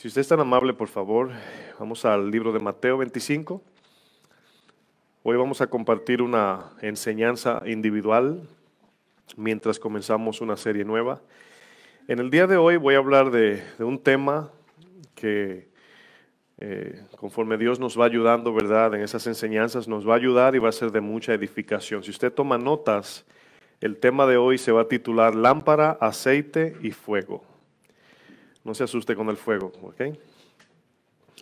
Si usted es tan amable, por favor, vamos al libro de Mateo 25. Hoy vamos a compartir una enseñanza individual mientras comenzamos una serie nueva. En el día de hoy voy a hablar de un tema que conforme Dios nos va ayudando, ¿verdad? En esas enseñanzas nos va a ayudar y va a ser de mucha edificación. Si usted toma notas, el tema de hoy se va a titular Lámpara, aceite y fuego. No se asuste con el fuego, ¿ok?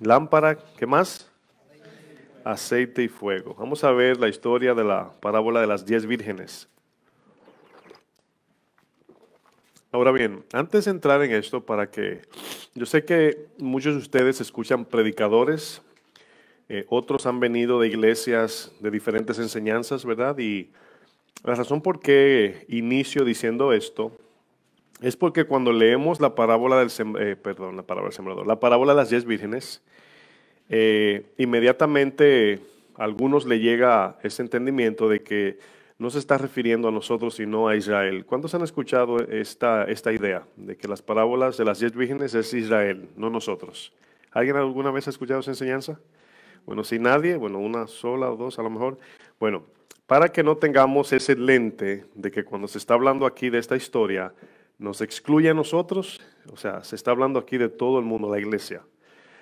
Lámpara, ¿qué más? Aceite y fuego. Vamos a ver la historia de la parábola de las 10 vírgenes. Ahora bien, antes de entrar en esto, yo sé que muchos de ustedes escuchan predicadores, otros han venido de iglesias de diferentes enseñanzas, ¿verdad? Y la razón por qué inicio diciendo esto es porque cuando leemos la parábola la parábola de las 10 vírgenes, inmediatamente a algunos le llega ese entendimiento de que no se está refiriendo a nosotros sino a Israel. ¿Cuántos han escuchado esta idea de que las parábolas de las 10 vírgenes es Israel, no nosotros? ¿Alguien alguna vez ha escuchado esa enseñanza? Bueno, si nadie, bueno, una sola o dos a lo mejor. Bueno, para que no tengamos ese lente de que cuando se está hablando aquí de esta historia nos excluye a nosotros, o sea, se está hablando aquí de todo el mundo, la iglesia.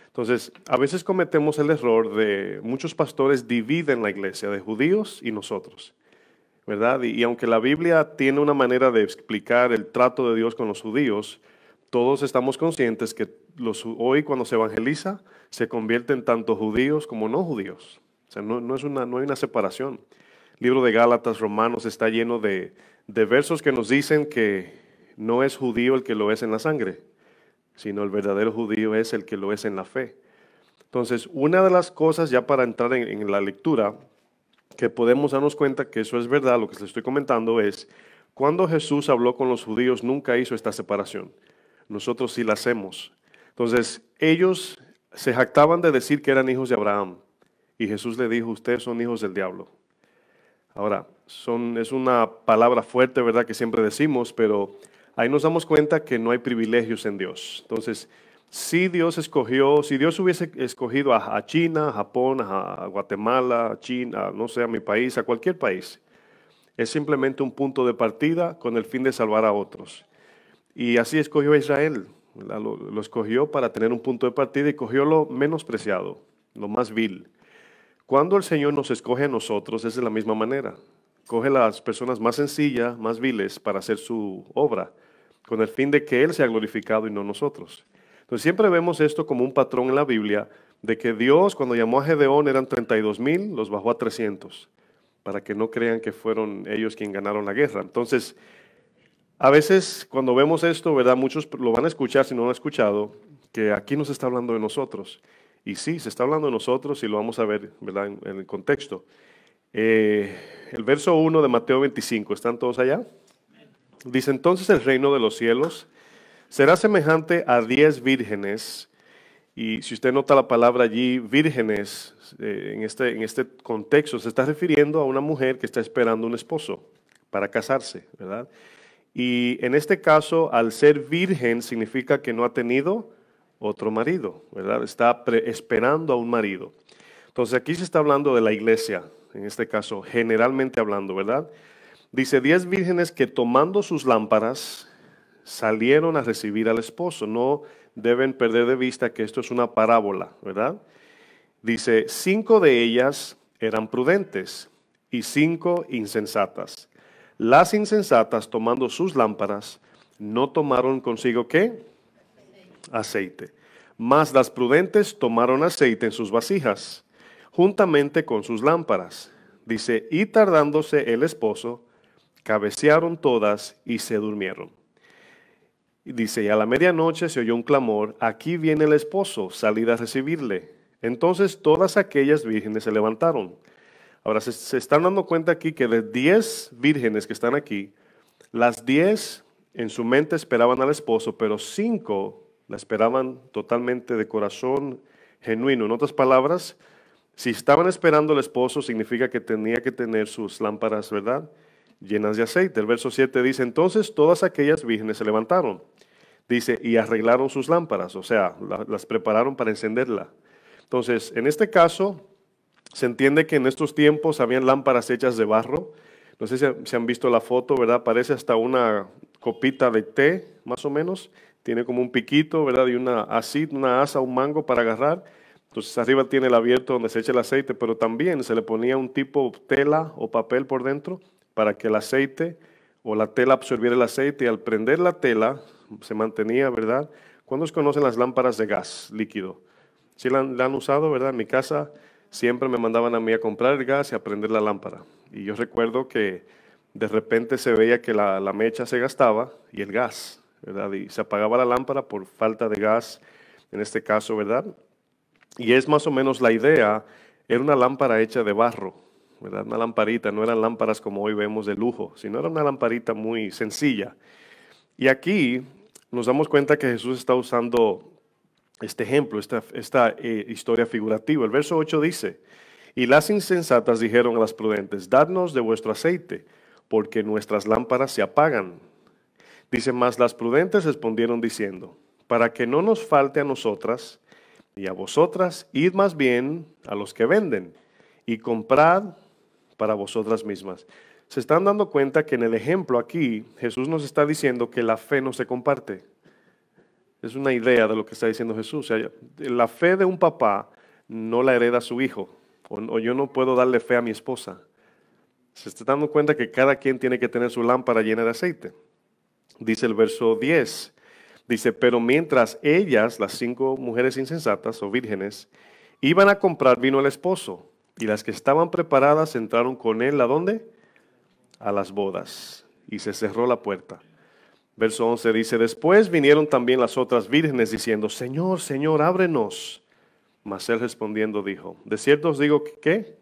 Entonces, a veces cometemos el error de muchos pastores dividen la iglesia de judíos y nosotros, ¿verdad? Y aunque la Biblia tiene una manera de explicar el trato de Dios con los judíos, todos estamos conscientes que hoy cuando se evangeliza se convierten tanto judíos como no judíos. O sea, no hay una separación. El libro de Gálatas, Romanos está lleno de versos que nos dicen que no es judío el que lo es en la sangre, sino el verdadero judío es el que lo es en la fe. Entonces, una de las cosas, ya para entrar en la lectura, que podemos darnos cuenta que eso es verdad, lo que les estoy comentando es, cuando Jesús habló con los judíos nunca hizo esta separación. Nosotros sí la hacemos. Entonces, ellos se jactaban de decir que eran hijos de Abraham, y Jesús le dijo, ustedes son hijos del diablo. Ahora, es una palabra fuerte, ¿verdad?, que siempre decimos, pero ahí nos damos cuenta que no hay privilegios en Dios. Entonces, si Dios hubiese escogido a China, a Japón, a Guatemala, a China, no sé, a mi país, a cualquier país, es simplemente un punto de partida con el fin de salvar a otros. Y así escogió a Israel, lo escogió para tener un punto de partida y cogió lo menospreciado, lo más vil. Cuando el Señor nos escoge a nosotros es de la misma manera. Coge las personas más sencillas, más viles para hacer su obra, con el fin de que Él sea glorificado y no nosotros. Entonces siempre vemos esto como un patrón en la Biblia, de que Dios cuando llamó a Gedeón eran 32,000, los bajó a 300, para que no crean que fueron ellos quienes ganaron la guerra. Entonces, a veces cuando vemos esto, ¿verdad? Muchos lo van a escuchar si no lo han escuchado, que aquí no se está hablando de nosotros. Y sí, se está hablando de nosotros y lo vamos a ver, ¿verdad?, en el contexto. El verso 1 de Mateo 25, ¿están todos allá? Dice, entonces el reino de los cielos será semejante a 10 vírgenes, y si usted nota la palabra allí, vírgenes, en este contexto se está refiriendo a una mujer que está esperando un esposo para casarse, ¿verdad? Y en este caso, al ser virgen significa que no ha tenido otro marido, ¿verdad? Está esperando a un marido. Entonces aquí se está hablando de la iglesia, en este caso, generalmente hablando, ¿verdad? Dice 10 vírgenes que tomando sus lámparas salieron a recibir al esposo. No deben perder de vista que esto es una parábola, ¿verdad? Dice 5 de ellas eran prudentes y 5 insensatas. Las insensatas tomando sus lámparas no tomaron consigo ¿qué? Aceite. Mas las prudentes tomaron aceite en sus vasijas, juntamente con sus lámparas. Dice, y tardándose el esposo, cabecearon todas y se durmieron. Y dice, y a la medianoche se oyó un clamor, aquí viene el esposo, salid a recibirle. Entonces todas aquellas vírgenes se levantaron. Ahora se están dando cuenta aquí que de 10 vírgenes que están aquí, las 10 en su mente esperaban al esposo, pero 5 la esperaban totalmente de corazón genuino. En otras palabras, si estaban esperando al esposo, significa que tenía que tener sus lámparas, ¿verdad?, llenas de aceite. El verso 7 dice, entonces todas aquellas vírgenes se levantaron. Dice, y arreglaron sus lámparas, o sea, las prepararon para encenderla. Entonces, en este caso, se entiende que en estos tiempos habían lámparas hechas de barro. No sé si han visto la foto, ¿verdad? Parece hasta una copita de té, más o menos. Tiene como un piquito, ¿verdad? Y una asa, un mango para agarrar. Entonces arriba tiene el abierto donde se echa el aceite, pero también se le ponía un tipo tela o papel por dentro para que el aceite o la tela absorbiera el aceite, y al prender la tela se mantenía, ¿verdad? ¿Cuántos conocen las lámparas de gas líquido? ¿Sí la han usado, verdad? En mi casa siempre me mandaban a mí a comprar el gas y a prender la lámpara. Y yo recuerdo que de repente se veía que la mecha se gastaba y el gas, ¿verdad? Y se apagaba la lámpara por falta de gas, en este caso, ¿verdad? Y es más o menos la idea, era una lámpara hecha de barro, ¿verdad? Una lamparita, no eran lámparas como hoy vemos de lujo, sino era una lamparita muy sencilla. Y aquí nos damos cuenta que Jesús está usando este ejemplo, esta historia figurativa. El verso 8 dice, y las insensatas dijeron a las prudentes, dadnos de vuestro aceite, porque nuestras lámparas se apagan. Dice más, las prudentes respondieron diciendo, para que no nos falte a nosotras y a vosotras, id más bien a los que venden y comprad para vosotras mismas. Se están dando cuenta que en el ejemplo aquí Jesús nos está diciendo que la fe no se comparte. Es una idea de lo que está diciendo Jesús. O sea, la fe de un papá no la hereda su hijo. O yo no puedo darle fe a mi esposa. Se está dando cuenta que cada quien tiene que tener su lámpara llena de aceite. Dice el verso 10. Dice, pero mientras ellas, las 5 mujeres insensatas o vírgenes, iban a comprar vino al esposo, y las que estaban preparadas entraron con él, ¿a dónde? A las bodas. Y se cerró la puerta. Verso 11 dice, después vinieron también las otras vírgenes diciendo, Señor, Señor, ábrenos. Mas él respondiendo dijo, de cierto os digo que, ¿qué?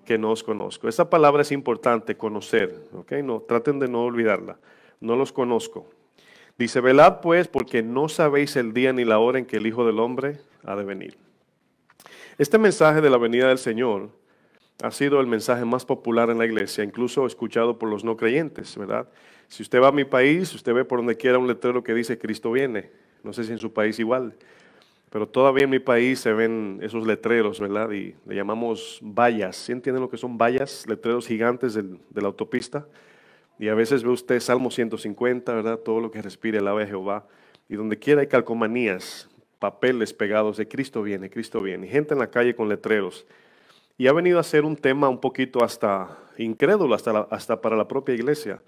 Que no os conozco. Esta palabra es importante, conocer, ¿ok? No, traten de no olvidarla. No los conozco. Dice, velad pues, porque no sabéis el día ni la hora en que el Hijo del Hombre ha de venir. Este mensaje de la venida del Señor ha sido el mensaje más popular en la iglesia, incluso escuchado por los no creyentes, ¿verdad? Si usted va a mi país, usted ve por donde quiera un letrero que dice Cristo viene. No sé si en su país igual, pero todavía en mi país se ven esos letreros, ¿verdad? Y le llamamos vallas. ¿Sí entienden lo que son vallas? Letreros gigantes de la autopista. Y a veces ve usted Salmo 150, ¿verdad? Todo lo que respire alaba a Jehová. Y donde quiera hay calcomanías, papeles pegados de Cristo viene, Cristo viene. Y gente en la calle con letreros. Y ha venido a ser un tema un poquito hasta incrédulo, hasta para la propia iglesia.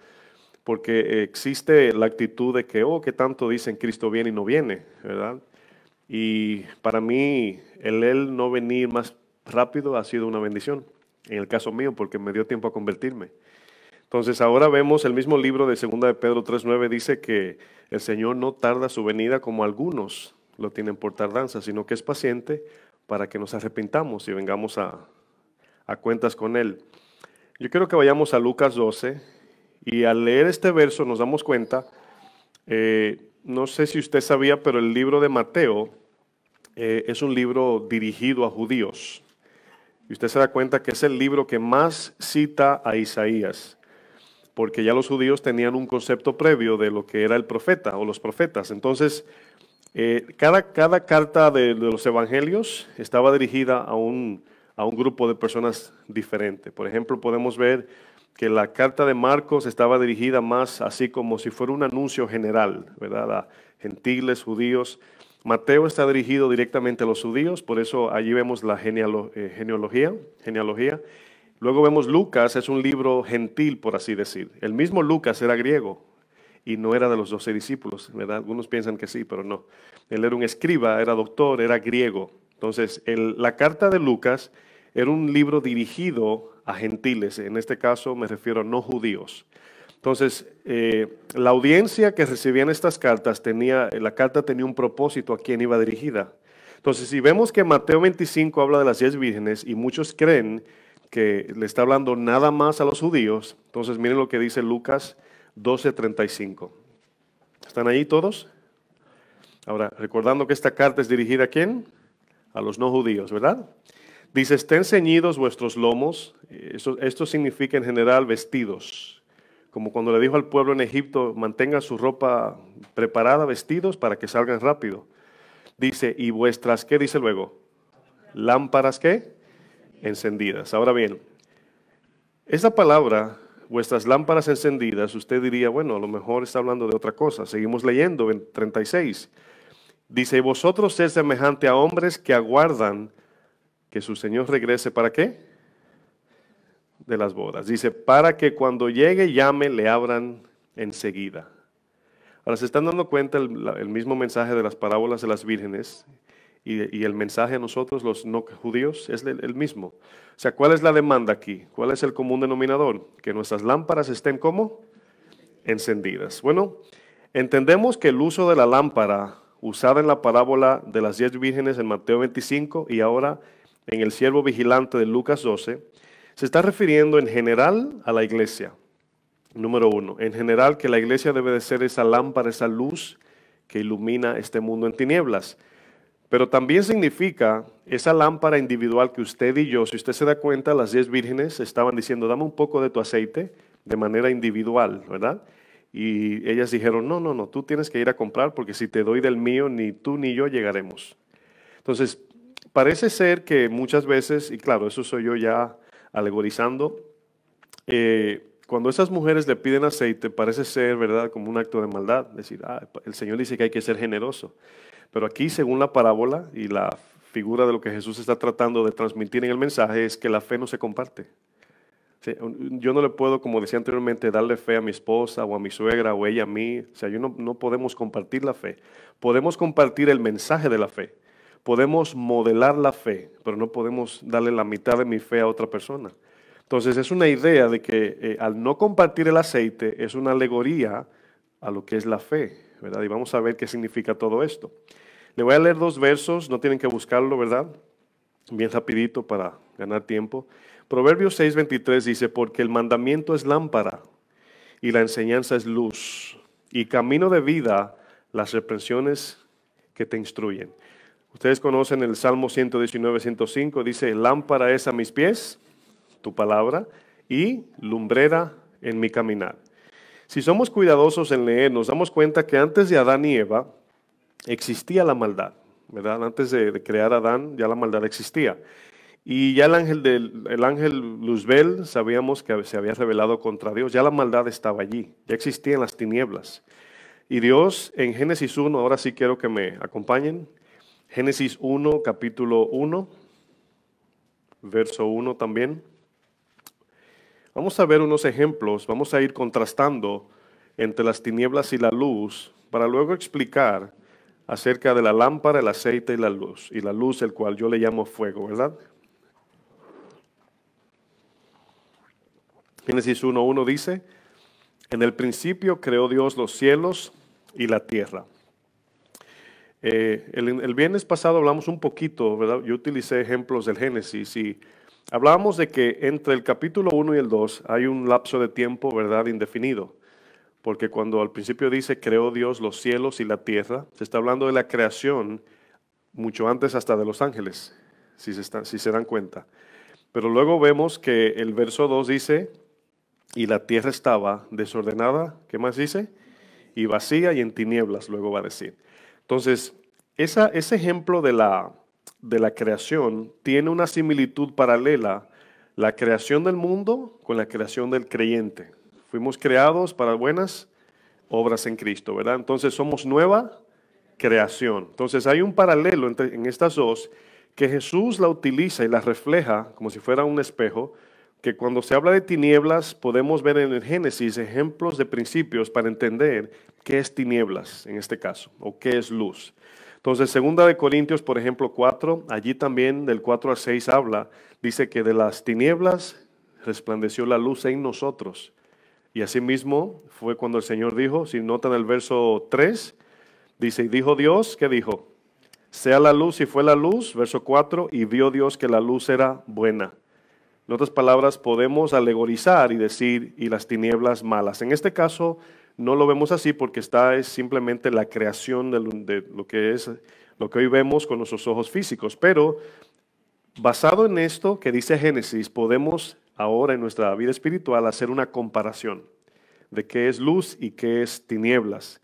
Porque existe la actitud de que, oh, ¿qué tanto dicen Cristo viene y no viene? ¿Verdad? Y para mí, el no venir más rápido ha sido una bendición. En el caso mío, porque me dio tiempo a convertirme. Entonces ahora vemos el mismo libro de 2 de Pedro 3:9 dice que el Señor no tarda su venida como algunos lo tienen por tardanza, sino que es paciente para que nos arrepintamos y vengamos a cuentas con Él. Yo quiero que vayamos a Lucas 12 y al leer este verso nos damos cuenta, no sé si usted sabía, pero el libro de Mateo es un libro dirigido a judíos. Y usted se da cuenta que es el libro que más cita a Isaías, porque ya los judíos tenían un concepto previo de lo que era el profeta o los profetas. Entonces, cada carta de los evangelios estaba dirigida a un grupo de personas diferente. Por ejemplo, podemos ver que la carta de Marcos estaba dirigida más así como si fuera un anuncio general, ¿verdad? A gentiles, judíos. Mateo está dirigido directamente a los judíos, por eso allí vemos la genealogía. Luego vemos Lucas, es un libro gentil, por así decir. El mismo Lucas era griego y no era de los 12 discípulos, ¿verdad? Algunos piensan que sí, pero no. Él era un escriba, era doctor, era griego. Entonces, la carta de Lucas era un libro dirigido a gentiles, en este caso me refiero a no judíos. Entonces, la audiencia que recibían estas cartas, la carta tenía un propósito a quien iba dirigida. Entonces, si vemos que Mateo 25 habla de las 10 vírgenes y muchos creen que le está hablando nada más a los judíos, entonces miren lo que dice Lucas 12:35. ¿Están ahí todos? Ahora, recordando que esta carta es dirigida ¿a quién? A los no judíos, ¿verdad? Dice, estén ceñidos vuestros lomos. Esto significa en general vestidos, como cuando le dijo al pueblo en Egipto, mantengan su ropa preparada, vestidos para que salgan rápido. Dice, y vuestras, ¿qué dice luego? Lámparas, ¿qué? Encendidas. Ahora bien, esa palabra, vuestras lámparas encendidas, usted diría, bueno, a lo mejor está hablando de otra cosa. Seguimos leyendo en 36. Dice, y vosotros sed semejante a hombres que aguardan que su Señor regrese, ¿para qué? De las bodas. Dice, para que cuando llegue llame, le abran enseguida. Ahora, ¿se están dando cuenta el mismo mensaje de las parábolas de las vírgenes y el mensaje a nosotros, los no judíos, es el mismo? O sea, ¿cuál es la demanda aquí? ¿Cuál es el común denominador? Que nuestras lámparas estén ¿cómo? Encendidas. Bueno, entendemos que el uso de la lámpara usada en la parábola de las 10 vírgenes en Mateo 25 y ahora en el siervo vigilante de Lucas 12, se está refiriendo en general a la iglesia. Número uno, en general que la iglesia debe de ser esa lámpara, esa luz que ilumina este mundo en tinieblas. Pero también significa esa lámpara individual que usted y yo, si usted se da cuenta, las 10 vírgenes estaban diciendo, dame un poco de tu aceite de manera individual, ¿verdad? Y ellas dijeron, no, tú tienes que ir a comprar porque si te doy del mío, ni tú ni yo llegaremos. Entonces, parece ser que muchas veces, y claro, eso soy yo ya alegorizando, cuando esas mujeres le piden aceite, parece ser, ¿verdad?, como un acto de maldad. Decir, el Señor dice que hay que ser generoso. Pero aquí, según la parábola y la figura de lo que Jesús está tratando de transmitir en el mensaje, es que la fe no se comparte. Yo no le puedo, como decía anteriormente, darle fe a mi esposa o a mi suegra o ella a mí. O sea, no podemos compartir la fe. Podemos compartir el mensaje de la fe. Podemos modelar la fe, pero no podemos darle la mitad de mi fe a otra persona. Entonces es una idea de que al no compartir el aceite es una alegoría a lo que es la fe, ¿verdad? Y vamos a ver qué significa todo esto. Le voy a leer 2 versos, no tienen que buscarlo, ¿verdad? Bien rapidito para ganar tiempo. Proverbios 6:23 dice, porque el mandamiento es lámpara y la enseñanza es luz y camino de vida las reprensiones que te instruyen. Ustedes conocen el Salmo 119:105, dice, lámpara es a mis pies tu palabra y lumbrera en mi caminar. Si somos cuidadosos en leer, nos damos cuenta que antes de Adán y Eva existía la maldad, ¿verdad? Antes de crear a Adán ya la maldad existía. Y ya el ángel Luzbel sabíamos que se había rebelado contra Dios, ya la maldad estaba allí, ya existían las tinieblas. Y Dios en Génesis 1, ahora sí quiero que me acompañen, Génesis 1, capítulo 1, verso 1 también. Vamos a ver unos ejemplos, vamos a ir contrastando entre las tinieblas y la luz para luego explicar acerca de la lámpara, el aceite y la luz, el cual yo le llamo fuego, ¿verdad? Génesis 1:1 dice, en el principio creó Dios los cielos y la tierra. El viernes pasado hablamos un poquito, ¿verdad? Yo utilicé ejemplos del Génesis y hablábamos de que entre el capítulo 1 y el 2 hay un lapso de tiempo, ¿verdad?, indefinido. Porque cuando al principio dice creó Dios los cielos y la tierra, se está hablando de la creación mucho antes hasta de los ángeles, si se dan cuenta. Pero luego vemos que el verso 2 dice, y la tierra estaba desordenada, ¿qué más dice? Y vacía y en tinieblas, luego va a decir. Entonces, ese ejemplo de la creación tiene una similitud paralela, la creación del mundo con la creación del creyente. Fuimos creados para buenas obras en Cristo, ¿verdad? Entonces somos nueva creación. Entonces hay un paralelo en estas dos que Jesús la utiliza y la refleja como si fuera un espejo, que cuando se habla de tinieblas podemos ver en el Génesis ejemplos de principios para entender qué es tinieblas en este caso, o qué es luz. Entonces, 2 Corintios, por ejemplo, 4, allí también del 4 al 6 habla, dice que de las tinieblas resplandeció la luz en nosotros. Y asimismo fue cuando el Señor dijo, si notan el verso 3, dice, y dijo Dios, ¿qué dijo? Sea la luz y fue la luz, verso 4, y vio Dios que la luz era buena. En otras palabras, podemos alegorizar y decir, y las tinieblas malas. En este caso, no lo vemos así porque es simplemente la creación de lo que hoy vemos con nuestros ojos físicos. Pero, basado en esto que dice Génesis, podemos ahora en nuestra vida espiritual hacer una comparación de qué es luz y qué es tinieblas.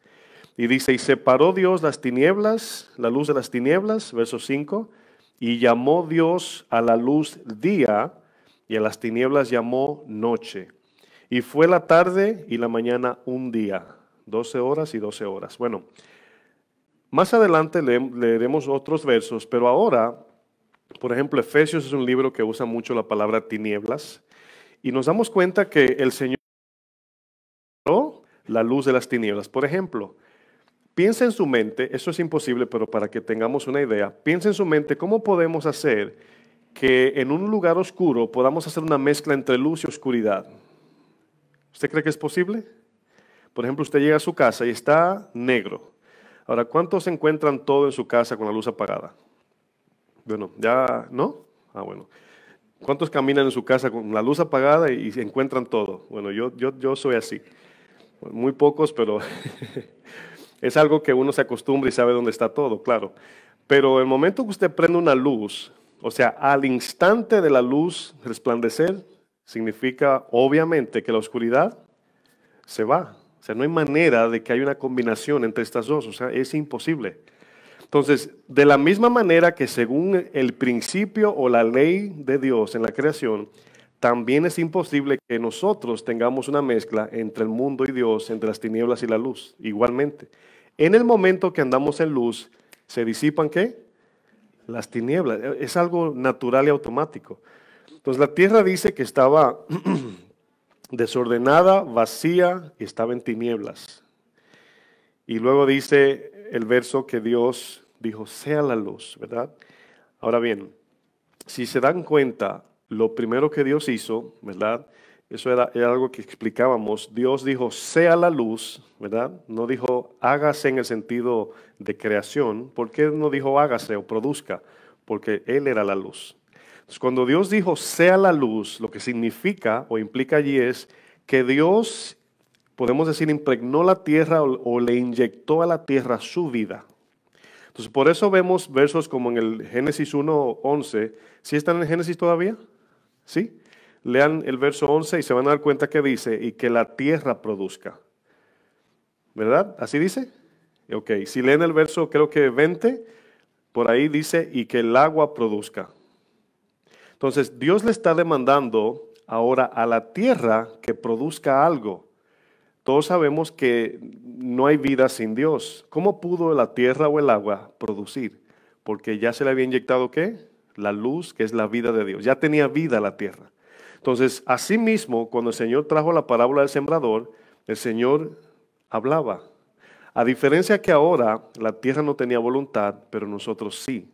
Y dice, y separó Dios las tinieblas, la luz de las tinieblas, verso 5, y llamó Dios a la luz día, y a las tinieblas llamó noche. Y fue la tarde y la mañana un día, 12 horas y 12 horas. Bueno, más adelante leeremos otros versos, pero ahora, por ejemplo, Efesios es un libro que usa mucho la palabra tinieblas, y nos damos cuenta que el Señor dio la luz de las tinieblas. Por ejemplo, piensa en su mente, eso es imposible, pero para que tengamos una idea, piensa en su mente cómo podemos hacer que en un lugar oscuro podamos hacer una mezcla entre luz y oscuridad. ¿Usted cree que es posible? Por ejemplo, usted llega a su casa y está negro. Ahora, ¿cuántos encuentran todo en su casa con la luz apagada? Bueno, ¿ya no? Ah, bueno. ¿Cuántos caminan en su casa con la luz apagada y encuentran todo? Bueno, yo soy así. Muy pocos, pero es algo que uno se acostumbra y sabe dónde está todo, claro. Pero el momento que usted prende una luz, o sea, al instante de la luz resplandecer, significa obviamente que la oscuridad se va. O sea, no hay manera de que haya una combinación entre estas dos, o sea, es imposible. Entonces, de la misma manera que según el principio o la ley de Dios en la creación, también es imposible que nosotros tengamos una mezcla entre el mundo y Dios, entre las tinieblas y la luz, igualmente. En el momento que andamos en luz, ¿se disipan qué? Las tinieblas. Es algo natural y automático. Entonces la tierra dice que estaba desordenada, vacía y estaba en tinieblas. Y luego dice el verso que Dios dijo, sea la luz, ¿verdad? Ahora bien, si se dan cuenta, lo primero que Dios hizo, ¿verdad? Eso era algo que explicábamos. Dios dijo, sea la luz, ¿verdad? No dijo, hágase en el sentido de creación. ¿Por qué no dijo hágase o produzca? Porque Él era la luz. Entonces, cuando Dios dijo, sea la luz, lo que significa o implica allí es que Dios, podemos decir, impregnó la tierra o le inyectó a la tierra su vida. Entonces, por eso vemos versos como en el Génesis 1:11. ¿Sí están en Génesis todavía? ¿Sí? Lean el verso 11 y se van a dar cuenta que dice, y que la tierra produzca. ¿Verdad? ¿Así dice? Ok, si leen el verso, creo que 20, por ahí dice, y que el agua produzca. Entonces, Dios le está demandando ahora a la tierra que produzca algo. Todos sabemos que no hay vida sin Dios. ¿Cómo pudo la tierra o el agua producir? Porque ya se le había inyectado ¿qué? La luz, que es la vida de Dios. Ya tenía vida la tierra. Entonces, asimismo, cuando el Señor trajo la parábola del sembrador, el Señor hablaba. A diferencia que ahora la tierra no tenía voluntad, pero nosotros sí.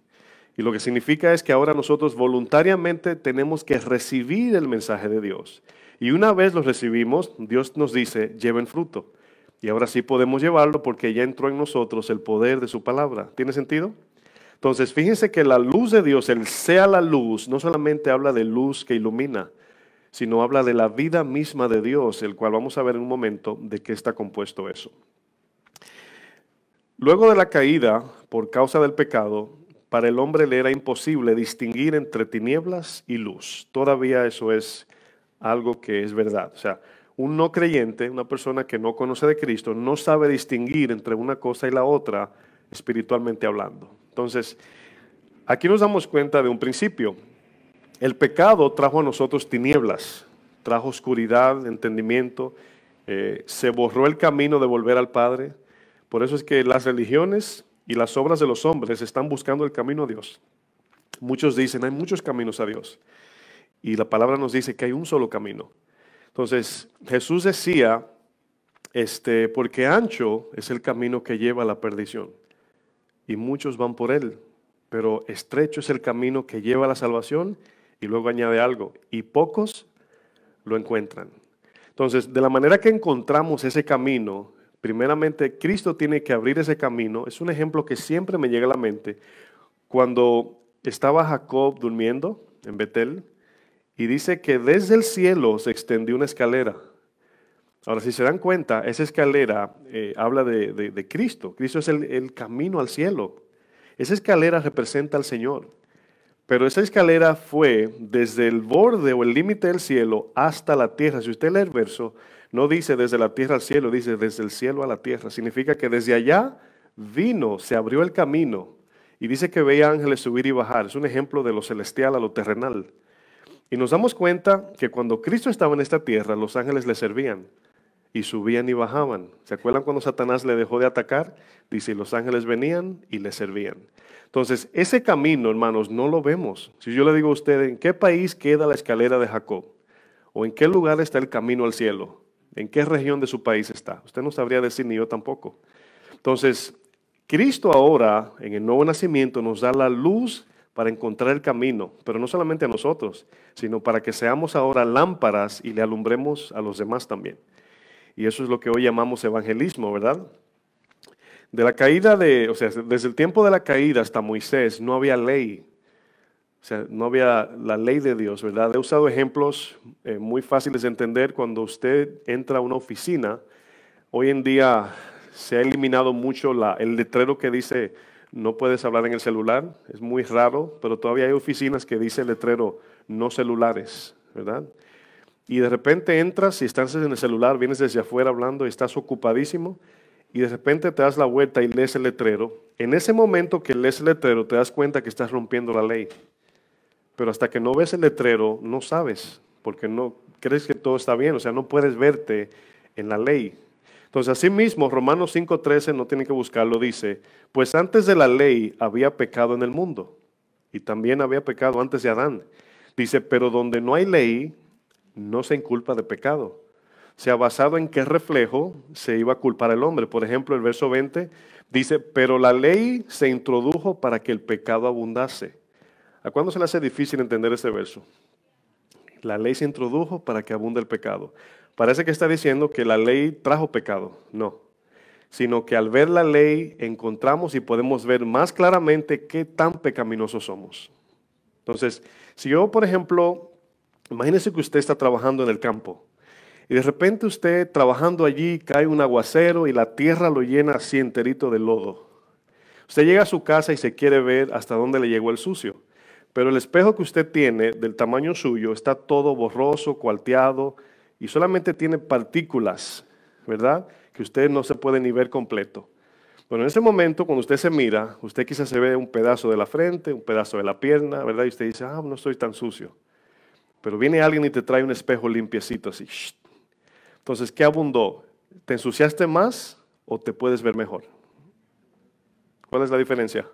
Y lo que significa es que ahora nosotros voluntariamente tenemos que recibir el mensaje de Dios. Y una vez lo recibimos, Dios nos dice, lleven fruto. Y ahora sí podemos llevarlo porque ya entró en nosotros el poder de su palabra. ¿Tiene sentido? Entonces, fíjense que la luz de Dios, el sea la luz, no solamente habla de luz que ilumina, sino habla de la vida misma de Dios, el cual vamos a ver en un momento de qué está compuesto eso. Luego de la caída, por causa del pecado, para el hombre le era imposible distinguir entre tinieblas y luz. Todavía eso es algo que es verdad. O sea, un no creyente, una persona que no conoce de Cristo, no sabe distinguir entre una cosa y la otra, espiritualmente hablando. Entonces, aquí nos damos cuenta de un principio. El pecado trajo a nosotros tinieblas, trajo oscuridad, entendimiento, se borró el camino de volver al Padre. Por eso es que las religiones y las obras de los hombres están buscando el camino a Dios. Muchos dicen, hay muchos caminos a Dios. Y la palabra nos dice que hay un solo camino. Entonces, Jesús decía, porque ancho es el camino que lleva a la perdición. Y muchos van por él. Pero estrecho es el camino que lleva a la salvación. Y luego añade algo. Y pocos lo encuentran. Entonces, de la manera que encontramos ese camino, primeramente Cristo tiene que abrir ese camino. Es un ejemplo que siempre me llega a la mente. Cuando estaba Jacob durmiendo en Betel, y dice que desde el cielo se extendió una escalera. Ahora, si se dan cuenta, esa escalera habla de Cristo. Cristo es el camino al cielo. Esa escalera representa al Señor. Pero esa escalera fue desde el borde o el límite del cielo hasta la tierra. Si usted lee el verso, no dice desde la tierra al cielo, dice desde el cielo a la tierra. Significa que desde allá vino, se abrió el camino. Y dice que veía ángeles subir y bajar. Es un ejemplo de lo celestial a lo terrenal. Y nos damos cuenta que cuando Cristo estaba en esta tierra, los ángeles le servían. Y subían y bajaban. ¿Se acuerdan cuando Satanás le dejó de atacar? Dice, y los ángeles venían y le servían. Entonces, ese camino, hermanos, no lo vemos. Si yo le digo a usted, ¿en qué país queda la escalera de Jacob? ¿O en qué lugar está el camino al cielo? ¿En qué región de su país está? Usted no sabría decir, ni yo tampoco. Entonces, Cristo ahora, en el nuevo nacimiento, nos da la luz para encontrar el camino, pero no solamente a nosotros, sino para que seamos ahora lámparas y le alumbremos a los demás también. Y eso es lo que hoy llamamos evangelismo, ¿verdad? De la caída desde el tiempo de la caída hasta Moisés no había ley. O sea, no había la ley de Dios, ¿verdad? He usado ejemplos muy fáciles de entender cuando usted entra a una oficina. Hoy en día se ha eliminado mucho el letrero que dice no puedes hablar en el celular. Es muy raro, pero todavía hay oficinas que dice el letrero no celulares, ¿verdad? Y de repente entras y estás en el celular, vienes desde afuera hablando y estás ocupadísimo y de repente te das la vuelta y lees el letrero. En ese momento que lees el letrero te das cuenta que estás rompiendo la ley. Pero hasta que no ves el letrero no sabes, porque no crees que todo está bien, o sea, no puedes verte en la ley. Entonces, así mismo, Romanos 5:13, no tienen que buscarlo, dice, pues antes de la ley había pecado en el mundo y también había pecado antes de Adán. Dice, pero donde no hay ley, no se inculpa de pecado. O sea, basado en qué reflejo se iba a culpar el hombre. Por ejemplo, el verso 20 dice, pero la ley se introdujo para que el pecado abundase. ¿A cuándo se le hace difícil entender ese verso? La ley se introdujo para que abunde el pecado. Parece que está diciendo que la ley trajo pecado. No, sino que al ver la ley encontramos y podemos ver más claramente qué tan pecaminosos somos. Entonces, si yo, por ejemplo, imagínese que usted está trabajando en el campo y de repente usted trabajando allí cae un aguacero y la tierra lo llena así enterito de lodo. Usted llega a su casa y se quiere ver hasta dónde le llegó el sucio. Pero el espejo que usted tiene del tamaño suyo está todo borroso, cuarteado y solamente tiene partículas, ¿verdad? Que usted no se puede ni ver completo. Bueno, en ese momento, cuando usted se mira, usted quizás se ve un pedazo de la frente, un pedazo de la pierna, ¿verdad? Y usted dice, no estoy tan sucio. Pero viene alguien y te trae un espejo limpiecito así. Entonces, ¿qué abundó? ¿Te ensuciaste más o te puedes ver mejor? ¿Cuál es la diferencia?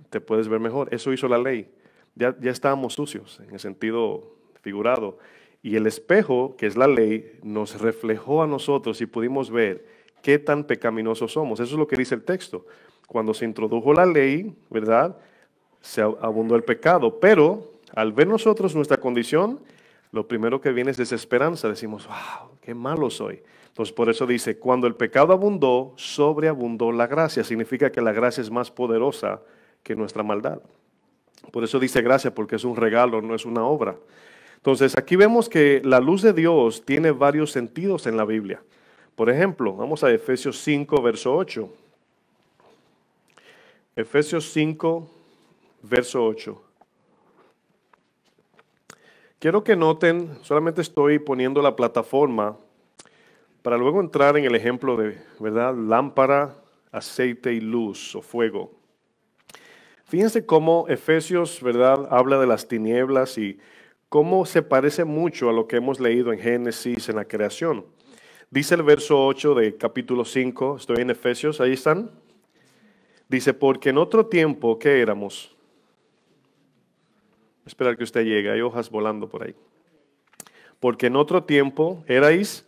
Te puedes ver mejor. Eso hizo la ley. Ya estábamos sucios en el sentido figurado. Y el espejo, que es la ley, nos reflejó a nosotros y pudimos ver qué tan pecaminosos somos. Eso es lo que dice el texto. Cuando se introdujo la ley, ¿verdad? Se abundó el pecado. Pero al ver nosotros nuestra condición, lo primero que viene es desesperanza. Decimos, wow, qué malo soy. Entonces por eso dice, cuando el pecado abundó, sobreabundó la gracia. Significa que la gracia es más poderosa que nuestra maldad. Por eso dice gracia, porque es un regalo, no es una obra. Entonces aquí vemos que la luz de Dios tiene varios sentidos en la Biblia. Por ejemplo, vamos a Efesios 5, verso 8. Efesios 5, verso 8. Quiero que noten, solamente estoy poniendo la plataforma para luego entrar en el ejemplo de, ¿verdad? Lámpara, aceite y luz o fuego. Fíjense cómo Efesios, ¿verdad?, habla de las tinieblas y cómo se parece mucho a lo que hemos leído en Génesis, en la creación. Dice el verso 8 de capítulo 5, estoy en Efesios, ahí están. Dice, porque en otro tiempo, ¿qué éramos? Esperar que usted llegue, hay hojas volando por ahí. Porque en otro tiempo erais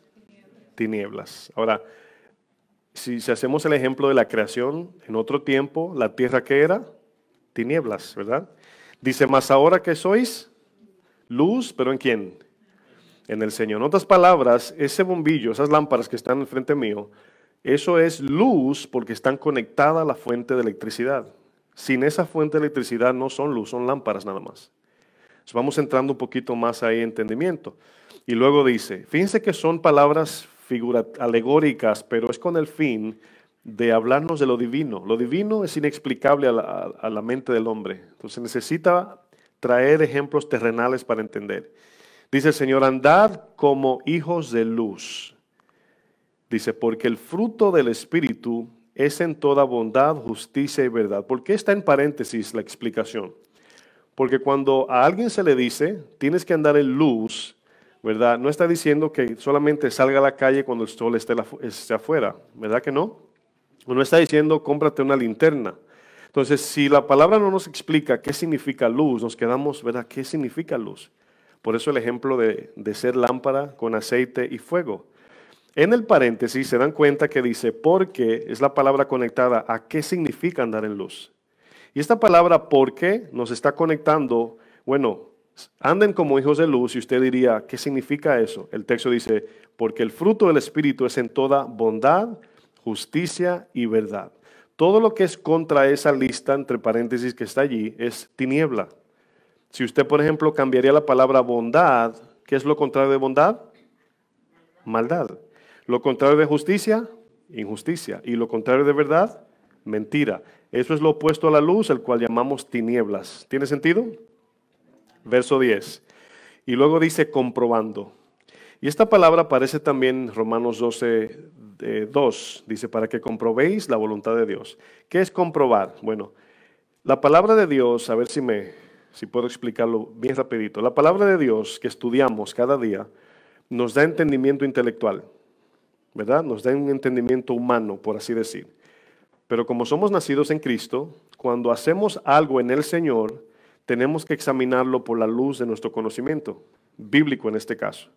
tinieblas. Ahora, si hacemos el ejemplo de la creación, en otro tiempo, ¿la tierra qué era? Tinieblas, ¿verdad? Dice, mas ahora que sois luz, pero ¿en quién? En el Señor. En otras palabras, ese bombillo, esas lámparas que están enfrente mío, eso es luz porque están conectadas a la fuente de electricidad. Sin esa fuente de electricidad no son luz, son lámparas nada más. Entonces vamos entrando un poquito más ahí en entendimiento. Y luego dice, fíjense que son palabras alegóricas, pero es con el fin de hablarnos de lo divino. Lo divino es inexplicable a la mente del hombre. Entonces necesita traer ejemplos terrenales para entender. Dice el Señor, andad como hijos de luz. Dice, porque el fruto del Espíritu es en toda bondad, justicia y verdad. ¿Por qué está en paréntesis la explicación? Porque cuando a alguien se le dice, tienes que andar en luz, ¿verdad? No está diciendo que solamente salga a la calle cuando el sol esté afuera, ¿verdad que no? O no está diciendo, cómprate una linterna. Entonces, si la palabra no nos explica qué significa luz, nos quedamos, ¿verdad? ¿Qué significa luz? Por eso el ejemplo de ser lámpara con aceite y fuego. En el paréntesis se dan cuenta que dice, porque es la palabra conectada a qué significa andar en luz. Y esta palabra porque nos está conectando, bueno, anden como hijos de luz y usted diría, ¿qué significa eso? El texto dice, porque el fruto del Espíritu es en toda bondad, justicia y verdad. Todo lo que es contra esa lista, entre paréntesis que está allí, es tiniebla. Si usted, por ejemplo, cambiaría la palabra bondad, ¿qué es lo contrario de bondad? Maldad. Lo contrario de justicia, injusticia. Y lo contrario de verdad, mentira. Eso es lo opuesto a la luz, el cual llamamos tinieblas. ¿Tiene sentido? Verso 10. Y luego dice comprobando. Y esta palabra aparece también en Romanos 12, 2. Dice, para que comprobéis la voluntad de Dios. ¿Qué es comprobar? Bueno, la palabra de Dios, a ver si puedo explicarlo bien rapidito. La palabra de Dios que estudiamos cada día nos da entendimiento intelectual, ¿verdad? Nos da un entendimiento humano, por así decir. Pero como somos nacidos en Cristo, cuando hacemos algo en el Señor, tenemos que examinarlo por la luz de nuestro conocimiento, bíblico en este caso.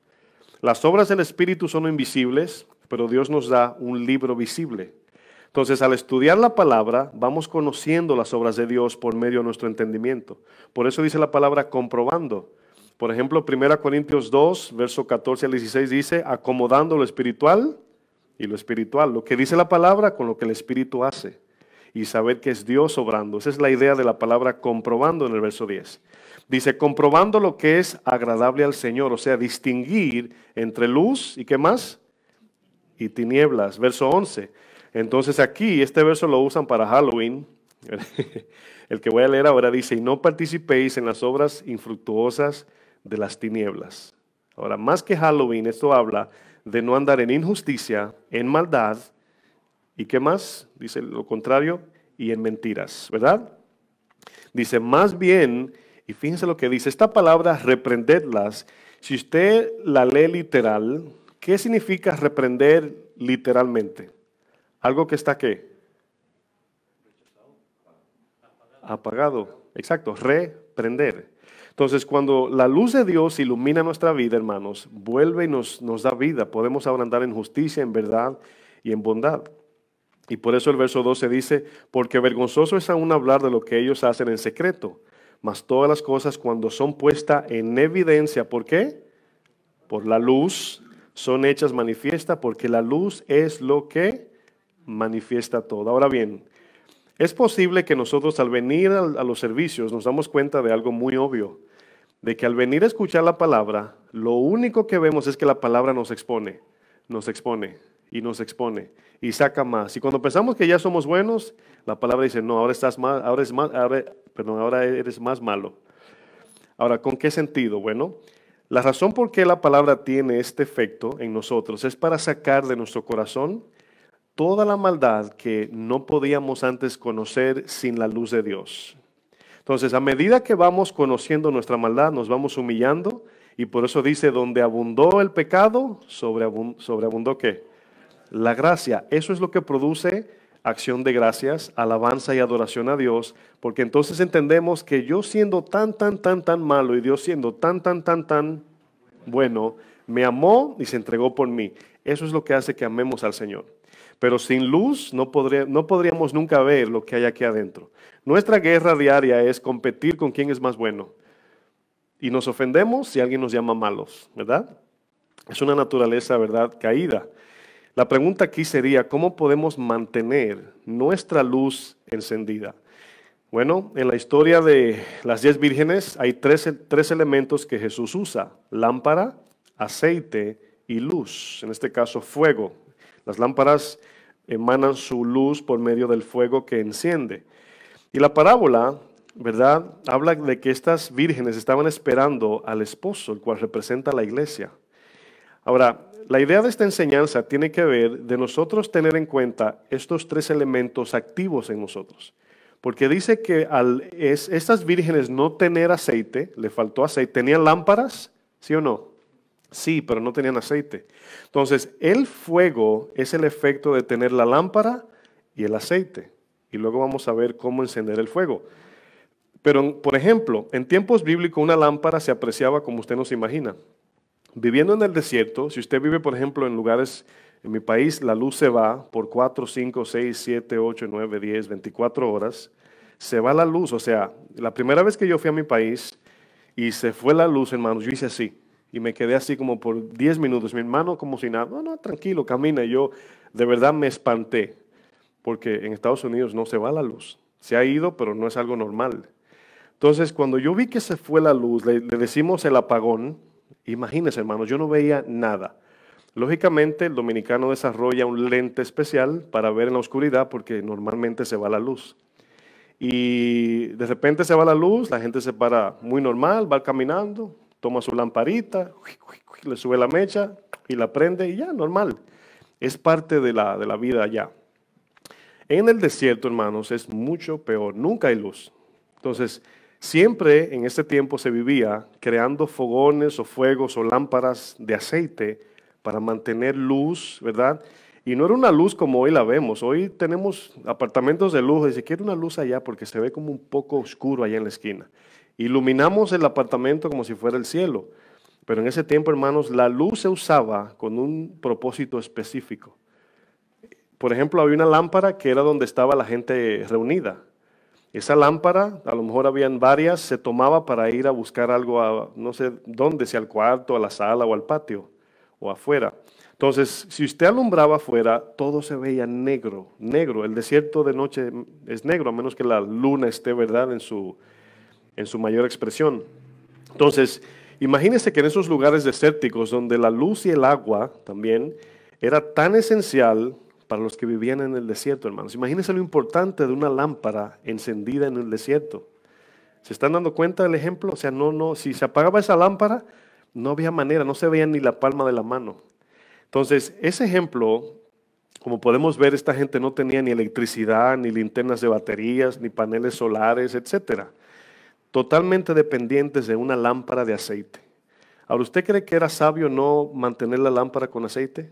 Las obras del Espíritu son invisibles, pero Dios nos da un libro visible. Entonces, al estudiar la palabra, vamos conociendo las obras de Dios por medio de nuestro entendimiento. Por eso dice la palabra comprobando. Por ejemplo, 1 Corintios 2, verso 14 al 16 dice, acomodando lo espiritual y lo espiritual, lo que dice la palabra con lo que el Espíritu hace, y saber que es Dios obrando. Esa es la idea de la palabra comprobando en el verso 10. Dice, comprobando lo que es agradable al Señor, o sea, distinguir entre luz y ¿qué más? Y tinieblas. Verso 11. Entonces aquí, este verso lo usan para Halloween. El que voy a leer ahora dice, y no participéis en las obras infructuosas de las tinieblas. Ahora, más que Halloween, esto habla de no andar en injusticia, en maldad, ¿y qué más? Dice lo contrario, y en mentiras, ¿verdad? Dice, más bien, y fíjense lo que dice, esta palabra reprendedlas, si usted la lee literal, ¿qué significa reprender literalmente? Algo que está ¿qué? Apagado, exacto, reprender. Entonces, cuando la luz de Dios ilumina nuestra vida, hermanos, vuelve y nos da vida. Podemos ahora andar en justicia, en verdad y en bondad. Y por eso el verso 12 dice, porque vergonzoso es aún hablar de lo que ellos hacen en secreto, mas todas las cosas cuando son puestas en evidencia, ¿por qué? Por la luz, son hechas manifiestas, porque la luz es lo que manifiesta todo. Ahora bien, es posible que nosotros al venir a los servicios nos damos cuenta de algo muy obvio, de que al venir a escuchar la palabra, lo único que vemos es que la palabra nos expone y nos expone y saca más. Y cuando pensamos que ya somos buenos, la palabra dice, no, ahora eres más malo. Ahora, ¿con qué sentido? Bueno, la razón por qué la palabra tiene este efecto en nosotros es para sacar de nuestro corazón toda la maldad que no podíamos antes conocer sin la luz de Dios. Entonces, a medida que vamos conociendo nuestra maldad, nos vamos humillando, y por eso dice, donde abundó el pecado, sobreabundó ¿qué? La gracia. Eso es lo que produce acción de gracias, alabanza y adoración a Dios, porque entonces entendemos que yo siendo tan malo y Dios siendo tan bueno, me amó y se entregó por mí. Eso es lo que hace que amemos al Señor. Pero sin luz no podríamos nunca ver lo que hay aquí adentro. Nuestra guerra diaria es competir con quién es más bueno. Y nos ofendemos si alguien nos llama malos, ¿verdad? Es una naturaleza, ¿verdad?, caída. La pregunta aquí sería, ¿cómo podemos mantener nuestra luz encendida? Bueno, en la historia de las 10 vírgenes hay tres elementos que Jesús usa: lámpara, aceite y luz. En este caso, fuego. Las lámparas emanan su luz por medio del fuego que enciende. Y la parábola, ¿verdad?, habla de que estas vírgenes estaban esperando al esposo, el cual representa a la iglesia. Ahora, la idea de esta enseñanza tiene que ver de nosotros tener en cuenta estos tres elementos activos en nosotros. Porque dice que estas vírgenes no tener aceite, le faltó aceite, ¿tenían lámparas? ¿Sí o no? Sí, pero no tenían aceite. Entonces, el fuego es el efecto de tener la lámpara y el aceite. Y luego vamos a ver cómo encender el fuego. Pero, por ejemplo, en tiempos bíblicos una lámpara se apreciaba como usted no se imagina. Viviendo en el desierto, si usted vive, por ejemplo, en lugares, en mi país, la luz se va por 4, 5, 6, 7, 8, 9, 10, 24 horas. Se va la luz, o sea, la primera vez que yo fui a mi país y se fue la luz, hermanos, yo hice así. Y me quedé así como por 10 minutos. Mi hermano como si nada, no, tranquilo, camina. Y yo de verdad me espanté, porque en Estados Unidos no se va la luz. Se ha ido, pero no es algo normal. Entonces, cuando yo vi que se fue la luz, le decimos el apagón. Imagínense, hermanos, yo no veía nada. Lógicamente, el dominicano desarrolla un lente especial para ver en la oscuridad porque normalmente se va la luz. Y de repente se va la luz, la gente se para muy normal, va caminando, toma su lamparita, le sube la mecha y la prende y ya, normal. Es parte de la vida allá. En el desierto, hermanos, es mucho peor, nunca hay luz. Entonces, siempre en este tiempo se vivía creando fogones o fuegos o lámparas de aceite para mantener luz, ¿verdad? Y no era una luz como hoy la vemos. Hoy tenemos apartamentos de lujo y si quiere una luz allá porque se ve como un poco oscuro allá en la esquina. Iluminamos el apartamento como si fuera el cielo. Pero en ese tiempo, hermanos, la luz se usaba con un propósito específico. Por ejemplo, había una lámpara que era donde estaba la gente reunida. Esa lámpara, a lo mejor habían varias, se tomaba para ir a buscar algo a no sé dónde, si al cuarto, a la sala o al patio o afuera. Entonces, si usted alumbraba afuera, todo se veía negro, negro. El desierto de noche es negro, a menos que la luna esté, ¿verdad?, en su mayor expresión. Entonces, imagínese que en esos lugares desérticos donde la luz y el agua también era tan esencial para los que vivían en el desierto, hermanos. Imagínense lo importante de una lámpara encendida en el desierto. ¿Se están dando cuenta del ejemplo? O sea, si se apagaba esa lámpara, no había manera, no se veía ni la palma de la mano. Entonces, ese ejemplo, como podemos ver, esta gente no tenía ni electricidad, ni linternas de baterías, ni paneles solares, etcétera. Totalmente dependientes de una lámpara de aceite. Ahora, ¿usted cree que era sabio no mantener la lámpara con aceite?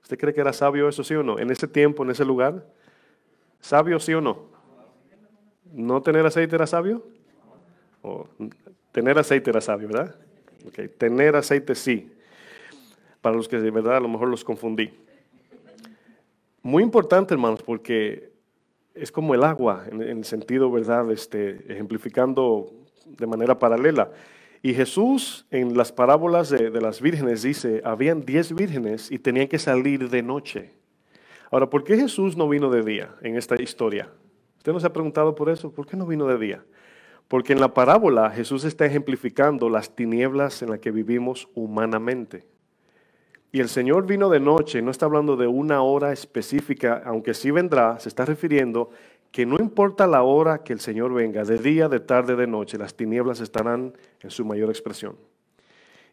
¿Usted cree que era sabio eso, sí o no? En ese tiempo, en ese lugar, ¿sabio sí o no? ¿No tener aceite era sabio? ¿O tener aceite era sabio, verdad? Okay. Tener aceite sí. Para los que de verdad a lo mejor los confundí. Muy importante, hermanos, porque es como el agua, en el sentido, ¿verdad? Ejemplificando de manera paralela. Y Jesús en las parábolas de las vírgenes dice, habían 10 vírgenes y tenían que salir de noche. Ahora, ¿por qué Jesús no vino de día en esta historia? ¿Usted no se ha preguntado por eso? ¿Por qué no vino de día? Porque en la parábola Jesús está ejemplificando las tinieblas en las que vivimos humanamente. Y el Señor vino de noche, no está hablando de una hora específica, aunque sí vendrá, se está refiriendo que no importa la hora que el Señor venga, de día, de tarde, de noche, las tinieblas estarán en su mayor expresión.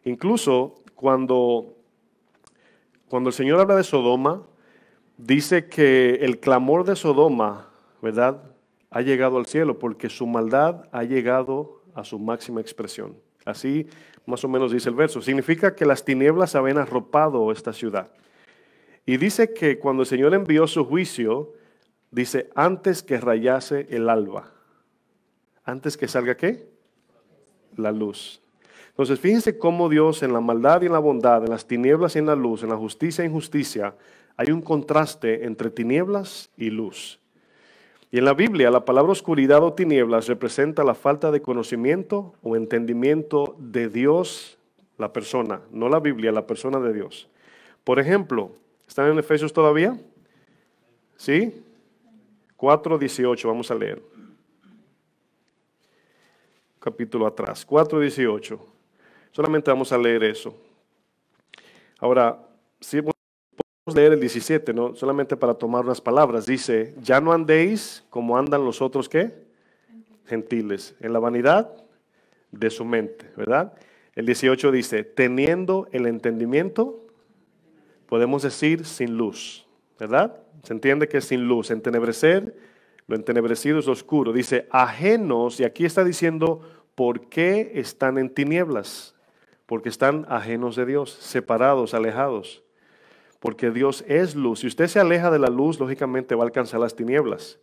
Incluso cuando el Señor habla de Sodoma, dice que el clamor de Sodoma, ¿verdad?, ha llegado al cielo porque su maldad ha llegado a su máxima expresión. Así más o menos dice el verso. Significa que las tinieblas habían arropado esta ciudad. Y dice que cuando el Señor envió su juicio, dice, antes que rayase el alba. ¿Antes que salga qué? La luz. Entonces, fíjense cómo Dios en la maldad y en la bondad, en las tinieblas y en la luz, en la justicia e injusticia, hay un contraste entre tinieblas y luz. Y en la Biblia, la palabra oscuridad o tinieblas representa la falta de conocimiento o entendimiento de Dios, la persona, no la Biblia, la persona de Dios. Por ejemplo, ¿están en Efesios todavía? ¿Sí? 4:18, vamos a leer. Capítulo atrás, 4:18. Solamente vamos a leer eso. Ahora, si leer el 17, ¿no? Solamente para tomar unas palabras. Dice, ya no andéis como andan los otros, ¿qué? Gentiles, en la vanidad de su mente, ¿verdad? El 18 dice, teniendo el entendimiento, podemos decir sin luz, ¿verdad? Se entiende que es sin luz, entenebrecer, lo entenebrecido es oscuro. Dice, ajenos, y aquí está diciendo, ¿por qué están en tinieblas? Porque están ajenos de Dios, separados, alejados. Porque Dios es luz. Si usted se aleja de la luz, lógicamente va a alcanzar las tinieblas.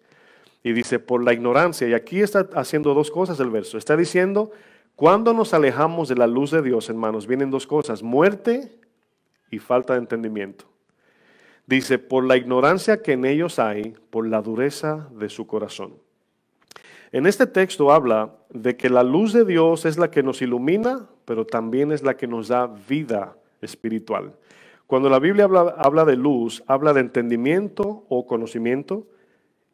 Y dice, por la ignorancia. Y aquí está haciendo dos cosas el verso. Está diciendo, cuando nos alejamos de la luz de Dios, hermanos, vienen dos cosas, muerte y falta de entendimiento. Dice, por la ignorancia que en ellos hay, por la dureza de su corazón. En este texto habla de que la luz de Dios es la que nos ilumina, pero también es la que nos da vida espiritual. Cuando la Biblia habla de luz, habla de entendimiento o conocimiento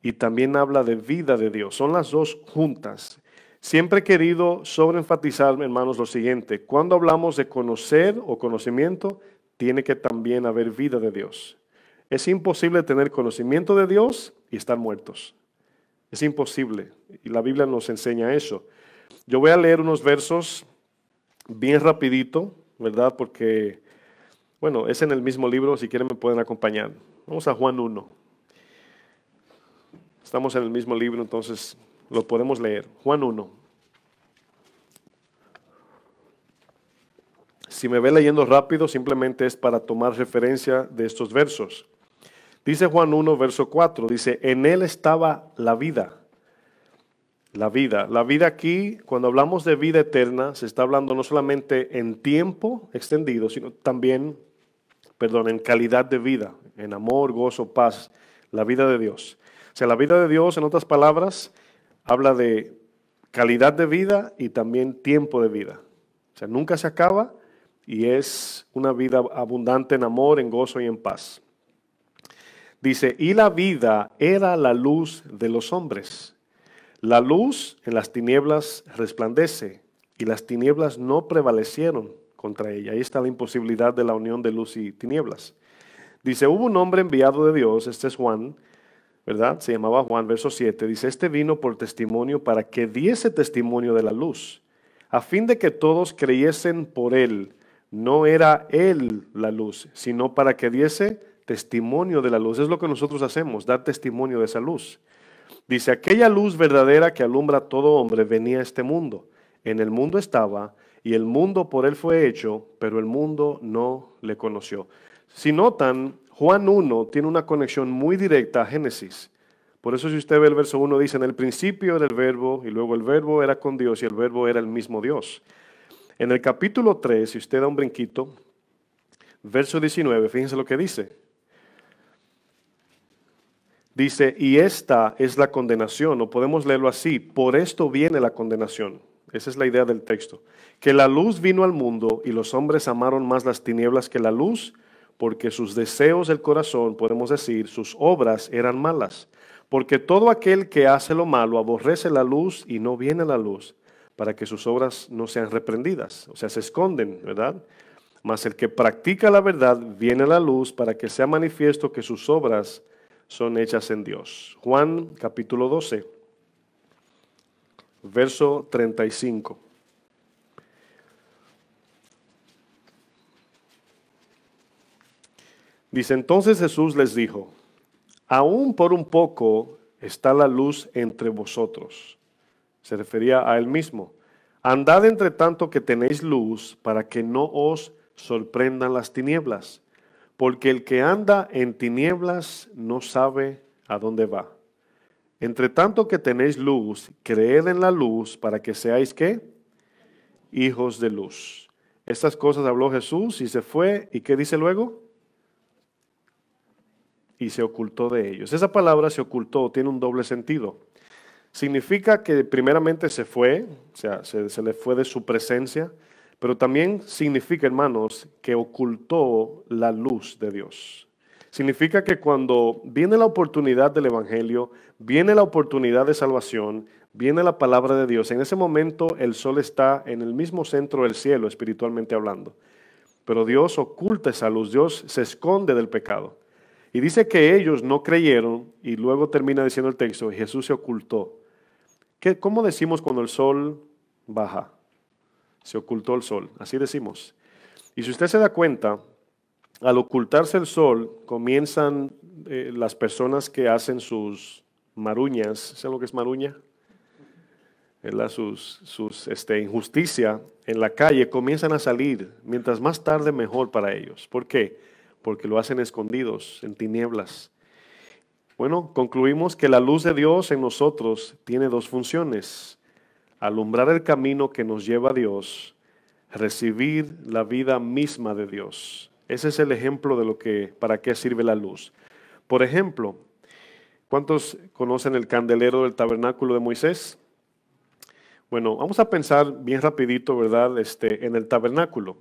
y también habla de vida de Dios. Son las dos juntas. Siempre he querido sobreenfatizar, hermanos, lo siguiente. Cuando hablamos de conocer o conocimiento, tiene que también haber vida de Dios. Es imposible tener conocimiento de Dios y estar muertos. Es imposible. Y la Biblia nos enseña eso. Yo voy a leer unos versos bien rapidito, ¿verdad? Porque, bueno, es en el mismo libro. Si quieren me pueden acompañar. Vamos a Juan 1. Estamos en el mismo libro, entonces lo podemos leer. Juan 1. Si me ve leyendo rápido, simplemente es para tomar referencia de estos versos. Dice Juan 1, verso 4, dice, en él estaba la vida. La vida. La vida aquí, cuando hablamos de vida eterna, se está hablando no solamente en tiempo extendido, sino también, en calidad de vida, en amor, gozo, paz, la vida de Dios. O sea, la vida de Dios, en otras palabras, habla de calidad de vida y también tiempo de vida. O sea, nunca se acaba y es una vida abundante en amor, en gozo y en paz. Dice, y la vida era la luz de los hombres. La luz en las tinieblas resplandece y las tinieblas no prevalecieron contra ella. Ahí está la imposibilidad de la unión de luz y tinieblas. Dice, hubo un hombre enviado de Dios, este es Juan, ¿verdad? Se llamaba Juan, verso 7. Dice, este vino por testimonio para que diese testimonio de la luz, a fin de que todos creyesen por él. No era él la luz, sino para que diese testimonio de la luz. Es lo que nosotros hacemos, dar testimonio de esa luz. Dice, aquella luz verdadera que alumbra a todo hombre venía a este mundo. En el mundo estaba, y el mundo por él fue hecho, pero el mundo no le conoció. Si notan, Juan 1 tiene una conexión muy directa a Génesis. Por eso si usted ve el verso 1, dice, en el principio era el verbo, y luego el verbo era con Dios, y el verbo era el mismo Dios. En el capítulo 3, si usted da un brinquito, verso 19, fíjense lo que dice. Dice, y esta es la condenación, o podemos leerlo así, por esto viene la condenación. Esa es la idea del texto. Que la luz vino al mundo y los hombres amaron más las tinieblas que la luz, porque sus deseos del corazón, podemos decir, sus obras eran malas. Porque todo aquel que hace lo malo aborrece la luz y no viene a la luz, para que sus obras no sean reprendidas. O sea, se esconden, ¿verdad? Mas el que practica la verdad viene a la luz para que sea manifiesto que sus obras son hechas en Dios. Juan capítulo 12, verso 35. Dice, entonces Jesús les dijo, aún por un poco está la luz entre vosotros. Se refería a él mismo. Andad entre tanto que tenéis luz para que no os sorprendan las tinieblas. Porque el que anda en tinieblas no sabe a dónde va. Entre tanto que tenéis luz, creed en la luz para que seáis, ¿qué? Hijos de luz. Estas cosas habló Jesús y se fue. ¿Y qué dice luego? Y se ocultó de ellos. Esa palabra se ocultó, tiene un doble sentido. Significa que primeramente se fue, o sea, se le fue de su presencia, pero también significa, hermanos, que ocultó la luz de Dios. Significa que cuando viene la oportunidad del Evangelio, viene la oportunidad de salvación, viene la palabra de Dios, en ese momento el sol está en el mismo centro del cielo, espiritualmente hablando. Pero Dios oculta esa luz, Dios se esconde del pecado. Y dice que ellos no creyeron y luego termina diciendo el texto, Jesús se ocultó. ¿Cómo decimos cuando el sol baja? Se ocultó el sol, así decimos. Y si usted se da cuenta, al ocultarse el sol, comienzan las personas que hacen sus maruñas, ¿saben lo que es maruña? Sus injusticia en la calle comienzan a salir, mientras más tarde mejor para ellos. ¿Por qué? Porque lo hacen escondidos, en tinieblas. Bueno, concluimos que la luz de Dios en nosotros tiene dos funciones: alumbrar el camino que nos lleva a Dios, recibir la vida misma de Dios. Ese es el ejemplo de para qué sirve la luz. Por ejemplo, ¿cuántos conocen el candelero del tabernáculo de Moisés? Bueno, vamos a pensar bien rapidito, ¿verdad? En el tabernáculo.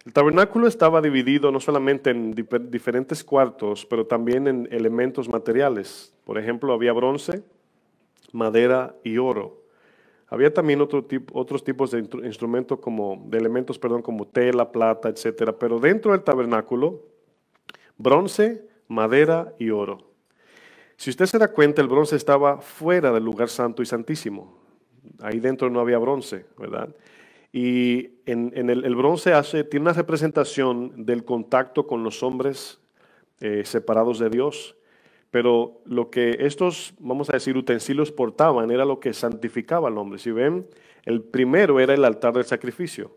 El tabernáculo estaba dividido no solamente en diferentes cuartos, pero también en elementos materiales. Por ejemplo, había bronce, madera y oro. Había también otros tipos de instrumentos de elementos, como tela, plata, etcétera. Pero dentro del tabernáculo, bronce, madera y oro. Si usted se da cuenta, el bronce estaba fuera del lugar santo y santísimo. Ahí dentro no había bronce, ¿verdad? Y el bronce tiene una representación del contacto con los hombres separados de Dios. Pero lo que estos, vamos a decir, utensilios portaban era lo que santificaba al hombre. Si ven, el primero era el altar del sacrificio,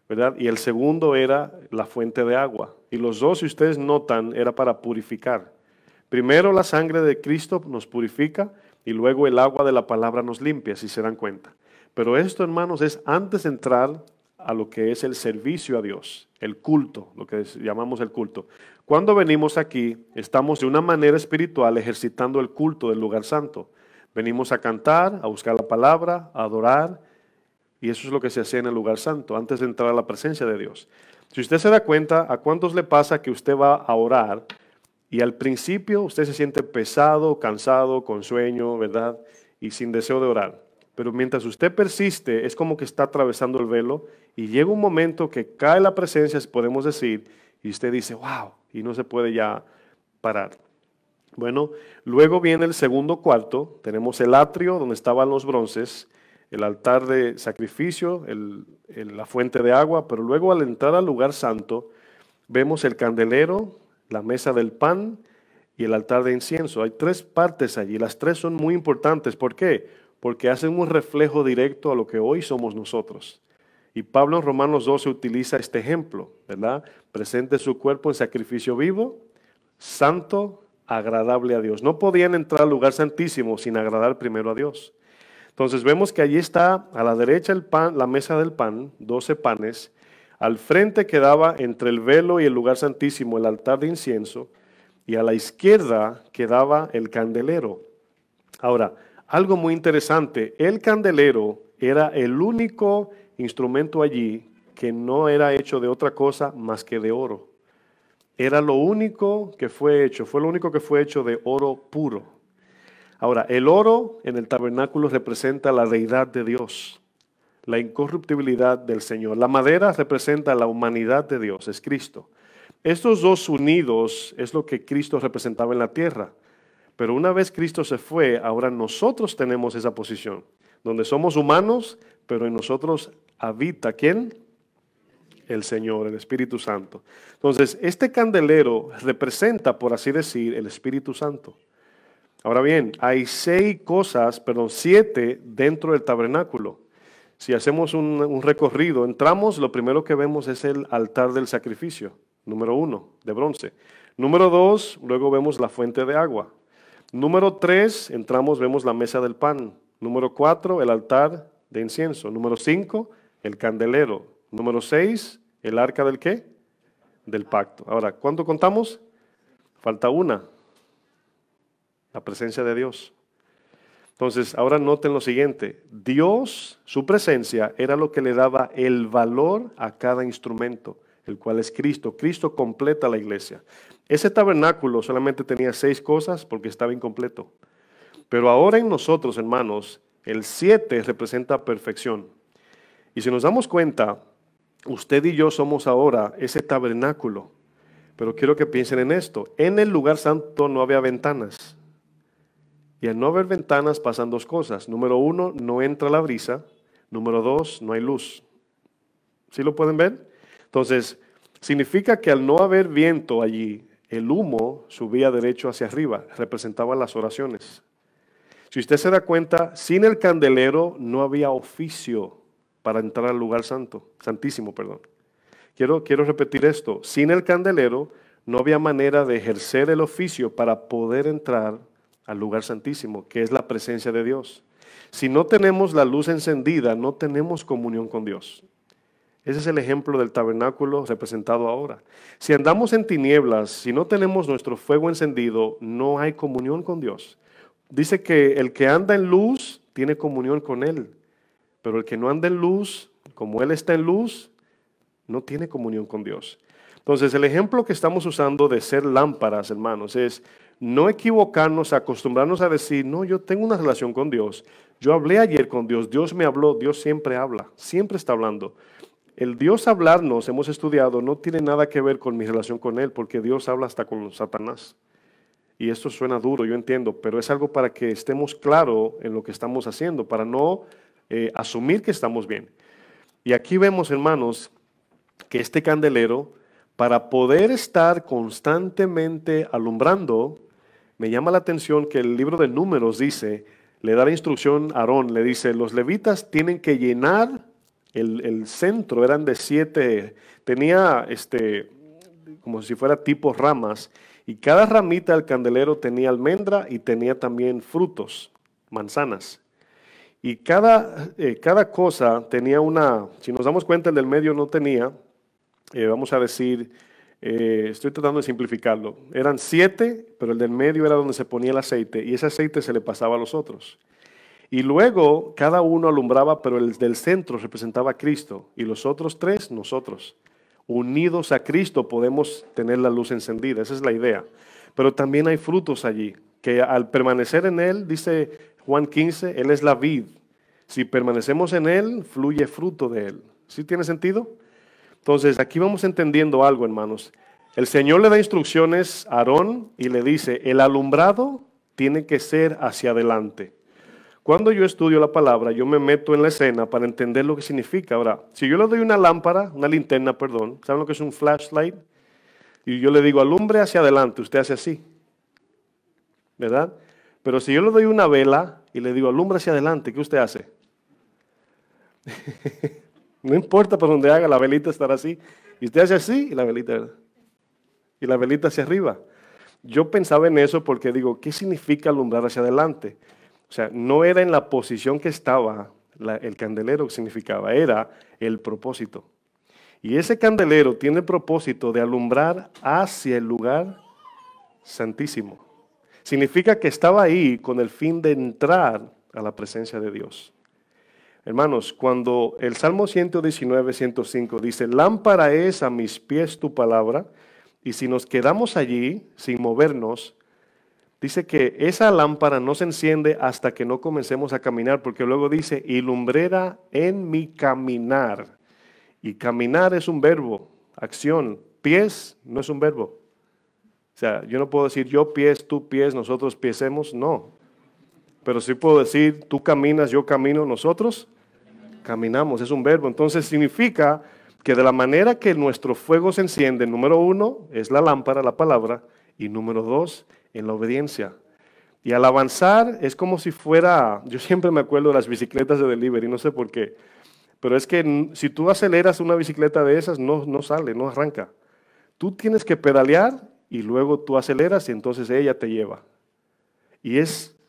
¿verdad? Y el segundo era la fuente de agua. Y los dos, si ustedes notan, era para purificar. Primero la sangre de Cristo nos purifica y luego el agua de la palabra nos limpia, si se dan cuenta. Pero esto, hermanos, es antes de entrar a lo que es el servicio a Dios, el culto, lo que llamamos el culto. Cuando venimos aquí, estamos de una manera espiritual ejercitando el culto del lugar santo. Venimos a cantar, a buscar la palabra, a adorar, y eso es lo que se hace en el lugar santo, antes de entrar a la presencia de Dios. Si usted se da cuenta, ¿a cuántos le pasa que usted va a orar y al principio usted se siente pesado, cansado, con sueño, ¿verdad? Y sin deseo de orar. Pero mientras usted persiste, es como que está atravesando el velo y llega un momento que cae la presencia, podemos decir, y usted dice, wow, y no se puede ya parar. Bueno, luego viene el segundo cuarto, tenemos el atrio donde estaban los bronces, el altar de sacrificio, la fuente de agua, pero luego al entrar al lugar santo, vemos el candelero, la mesa del pan y el altar de incienso. Hay tres partes allí, las tres son muy importantes. ¿Por qué? Porque hacen un reflejo directo a lo que hoy somos nosotros. Y Pablo en Romanos 12 utiliza este ejemplo, ¿verdad? Presente su cuerpo en sacrificio vivo, santo, agradable a Dios. No podían entrar al lugar santísimo sin agradar primero a Dios. Entonces vemos que allí está a la derecha el pan, la mesa del pan, 12 panes. Al frente quedaba entre el velo y el lugar santísimo el altar de incienso. Y a la izquierda quedaba el candelero. Ahora, algo muy interesante, el candelero era el único instrumento allí que no era hecho de otra cosa más que de oro. Era lo único que fue hecho de oro puro. Ahora, el oro en el tabernáculo representa la deidad de Dios, la incorruptibilidad del Señor. La madera representa la humanidad de Dios, es Cristo. Estos dos unidos es lo que Cristo representaba en la tierra. Pero una vez Cristo se fue, ahora nosotros tenemos esa posición, donde somos humanos, pero en nosotros habita, ¿quién? El Señor, el Espíritu Santo. Entonces, este candelero representa, por así decir, el Espíritu Santo. Ahora bien, hay 7 dentro del tabernáculo. Si hacemos un recorrido, entramos, lo primero que vemos es el altar del sacrificio, número 1, de bronce. Número 2, luego vemos la fuente de agua. Número 3, entramos, vemos la mesa del pan. Número 4, el altar de incienso. Número 5, el candelero. Número 6, el arca del ¿qué? Del pacto. Ahora, ¿cuánto contamos? Falta una, la presencia de Dios. Entonces, ahora noten lo siguiente. Dios, su presencia, era lo que le daba el valor a cada instrumento, el cual es Cristo. Cristo completa la iglesia. Ese tabernáculo solamente tenía 6 cosas porque estaba incompleto. Pero ahora en nosotros, hermanos, el 7 representa perfección. Y si nos damos cuenta, usted y yo somos ahora ese tabernáculo. Pero quiero que piensen en esto. En el lugar santo no había ventanas. Y al no haber ventanas pasan dos cosas. Número uno, no entra la brisa. Número dos, no hay luz. ¿Sí lo pueden ver? Entonces, significa que al no haber viento allí, el humo subía derecho hacia arriba, representaba las oraciones. Si usted se da cuenta, sin el candelero no había oficio para entrar al lugar santísimo, perdón. Quiero repetir esto, sin el candelero no había manera de ejercer el oficio para poder entrar al lugar santísimo, que es la presencia de Dios. Si no tenemos la luz encendida, no tenemos comunión con Dios. Ese es el ejemplo del tabernáculo representado ahora. Si andamos en tinieblas, si no tenemos nuestro fuego encendido, no hay comunión con Dios. Dice que el que anda en luz tiene comunión con Él, pero el que no anda en luz, como Él está en luz, no tiene comunión con Dios. Entonces, el ejemplo que estamos usando de ser lámparas, hermanos, es no equivocarnos, acostumbrarnos a decir, no, yo tengo una relación con Dios. Yo hablé ayer con Dios, Dios me habló, Dios siempre habla, siempre está hablando. El Dios hablarnos, hemos estudiado, no tiene nada que ver con mi relación con Él, porque Dios habla hasta con Satanás. Y esto suena duro, yo entiendo, pero es algo para que estemos claros en lo que estamos haciendo, para no asumir que estamos bien. Y aquí vemos, hermanos, que este candelero, para poder estar constantemente alumbrando, me llama la atención que el libro de Números dice, le da la instrucción a Aarón, le dice, los levitas tienen que llenar el centro, eran de 7, tenía como si fuera tipo ramas, y cada ramita del candelero tenía almendra y tenía también frutos, manzanas. Y cada cosa tenía una, si nos damos cuenta el del medio no tenía, vamos a decir, estoy tratando de simplificarlo, eran 7, pero el del medio era donde se ponía el aceite y ese aceite se le pasaba a los otros. Y luego cada uno alumbraba, pero el del centro representaba a Cristo y los otros 3 nosotros. Unidos a Cristo podemos tener la luz encendida, esa es la idea. Pero también hay frutos allí, que al permanecer en Él, dice Juan 15, Él es la vid. Si permanecemos en Él, fluye fruto de Él. ¿Sí tiene sentido? Entonces, aquí vamos entendiendo algo, hermanos. El Señor le da instrucciones a Aarón y le dice, el alumbrado tiene que ser hacia adelante. Cuando yo estudio la palabra, yo me meto en la escena para entender lo que significa. Ahora, si yo le doy una lámpara, una linterna, perdón, ¿saben lo que es un flashlight? Y yo le digo, alumbre hacia adelante, usted hace así, ¿verdad? Pero si yo le doy una vela y le digo, alumbre hacia adelante, ¿qué usted hace? No importa por donde haga, la velita estará así. Y usted hace así y la velita hacia arriba. Yo pensaba en eso porque digo, ¿qué significa alumbrar hacia adelante? O sea, no era en la posición que estaba el candelero que significaba, era el propósito. Y ese candelero tiene el propósito de alumbrar hacia el lugar santísimo. Significa que estaba ahí con el fin de entrar a la presencia de Dios. Hermanos, cuando el Salmo 119, 105 dice, lámpara es a mis pies tu palabra, y si nos quedamos allí sin movernos, dice que esa lámpara no se enciende hasta que no comencemos a caminar, porque luego dice, y lumbrera en mi caminar. Y caminar es un verbo, acción. Pies no es un verbo. O sea, yo no puedo decir yo pies, tú pies, nosotros piesemos, no. Pero sí puedo decir tú caminas, yo camino, nosotros caminamos, es un verbo. Entonces significa que de la manera que nuestro fuego se enciende, número 1 es la lámpara, la palabra, y número 2 en la obediencia. Y al avanzar es como si fuera, yo siempre me acuerdo de las bicicletas de delivery, no sé por qué, pero es que si tú aceleras una bicicleta de esas, no sale, no arranca. Tú tienes que pedalear y luego tú aceleras y entonces ella te lleva. Y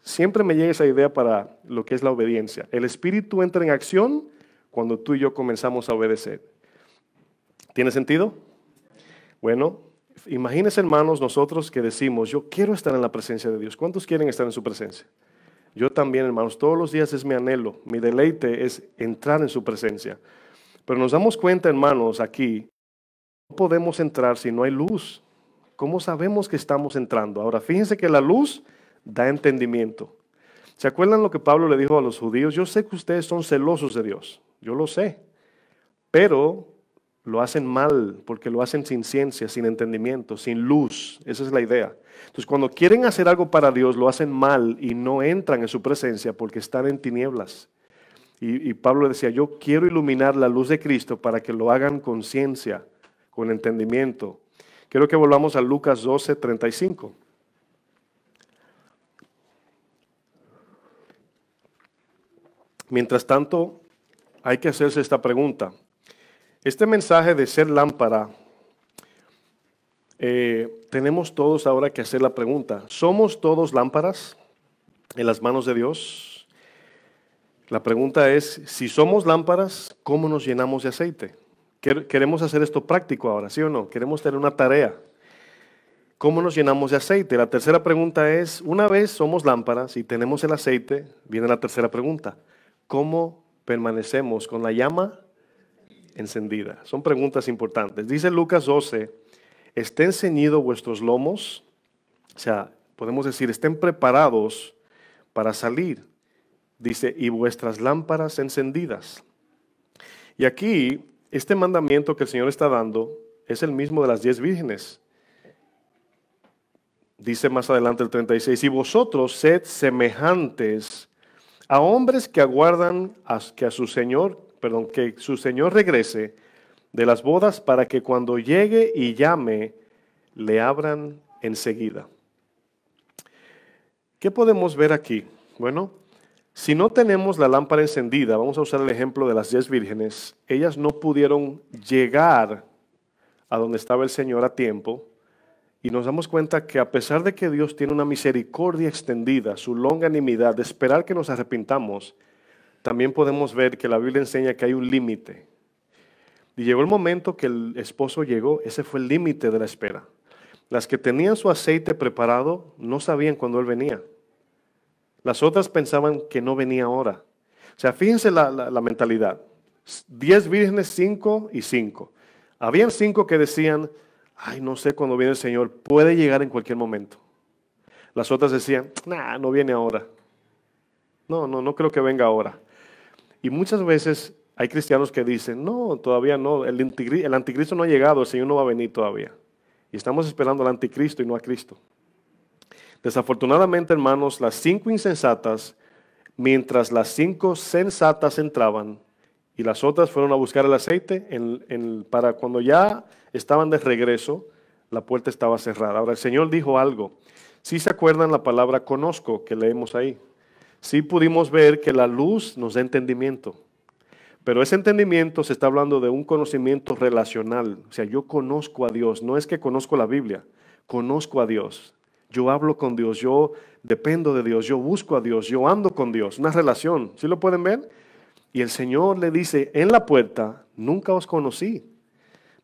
siempre me llega esa idea para lo que es la obediencia. El Espíritu entra en acción cuando tú y yo comenzamos a obedecer. ¿Tiene sentido? Bueno, imagínense, hermanos, nosotros que decimos, yo quiero estar en la presencia de Dios. ¿Cuántos quieren estar en su presencia? Yo también, hermanos, todos los días es mi anhelo, mi deleite es entrar en su presencia. Pero nos damos cuenta, hermanos, aquí, no podemos entrar si no hay luz. ¿Cómo sabemos que estamos entrando? Ahora, fíjense que la luz da entendimiento. ¿Se acuerdan lo que Pablo le dijo a los judíos? Yo sé que ustedes son celosos de Dios, yo lo sé, pero lo hacen mal porque lo hacen sin ciencia, sin entendimiento, sin luz. Esa es la idea. Entonces, cuando quieren hacer algo para Dios, lo hacen mal y no entran en su presencia porque están en tinieblas. Y Pablo decía, yo quiero iluminar la luz de Cristo para que lo hagan con ciencia, con entendimiento. Quiero que volvamos a Lucas 12:35. Mientras tanto, hay que hacerse esta pregunta. Este mensaje de ser lámpara, tenemos todos ahora que hacer la pregunta. ¿Somos todos lámparas en las manos de Dios? La pregunta es, si somos lámparas, ¿cómo nos llenamos de aceite? Queremos hacer esto práctico ahora, ¿sí o no? Queremos tener una tarea. ¿Cómo nos llenamos de aceite? La tercera pregunta es, una vez somos lámparas y tenemos el aceite, viene la tercera pregunta. ¿Cómo permanecemos con la llama encendida? Son preguntas importantes. Dice Lucas 12, estén ceñidos vuestros lomos, o sea, podemos decir, estén preparados para salir. Dice, y vuestras lámparas encendidas. Y aquí, este mandamiento que el Señor está dando es el mismo de las 10 vírgenes. Dice más adelante el 36, y vosotros sed semejantes a hombres que aguardan que su Señor regrese de las bodas para que cuando llegue y llame, le abran enseguida. ¿Qué podemos ver aquí? Bueno, si no tenemos la lámpara encendida, vamos a usar el ejemplo de las 10 vírgenes, ellas no pudieron llegar a donde estaba el Señor a tiempo, y nos damos cuenta que a pesar de que Dios tiene una misericordia extendida, su longanimidad, de esperar que nos arrepintamos, también podemos ver que la Biblia enseña que hay un límite. Y llegó el momento que el esposo llegó, ese fue el límite de la espera. Las que tenían su aceite preparado no sabían cuándo él venía. Las otras pensaban que no venía ahora. O sea, fíjense la mentalidad. 10 vírgenes, 5 y 5. Habían 5 que decían, ay, no sé cuándo viene el Señor, puede llegar en cualquier momento. Las otras decían, nah, no viene ahora. No creo que venga ahora. Y muchas veces hay cristianos que dicen, no, todavía no, el anticristo no ha llegado, el Señor no va a venir todavía. Y estamos esperando al anticristo y no a Cristo. Desafortunadamente, hermanos, las 5 insensatas, mientras las 5 sensatas entraban y las otras fueron a buscar el aceite, para cuando ya estaban de regreso, la puerta estaba cerrada. Ahora, el Señor dijo algo. ¿Sí se acuerdan la palabra conozco que leemos ahí? Sí pudimos ver que la luz nos da entendimiento. Pero ese entendimiento se está hablando de un conocimiento relacional. O sea, yo conozco a Dios. No es que conozco la Biblia, conozco a Dios. Yo hablo con Dios, yo dependo de Dios, yo busco a Dios, yo ando con Dios. Una relación, ¿sí lo pueden ver? Y el Señor le dice en la puerta, nunca os conocí.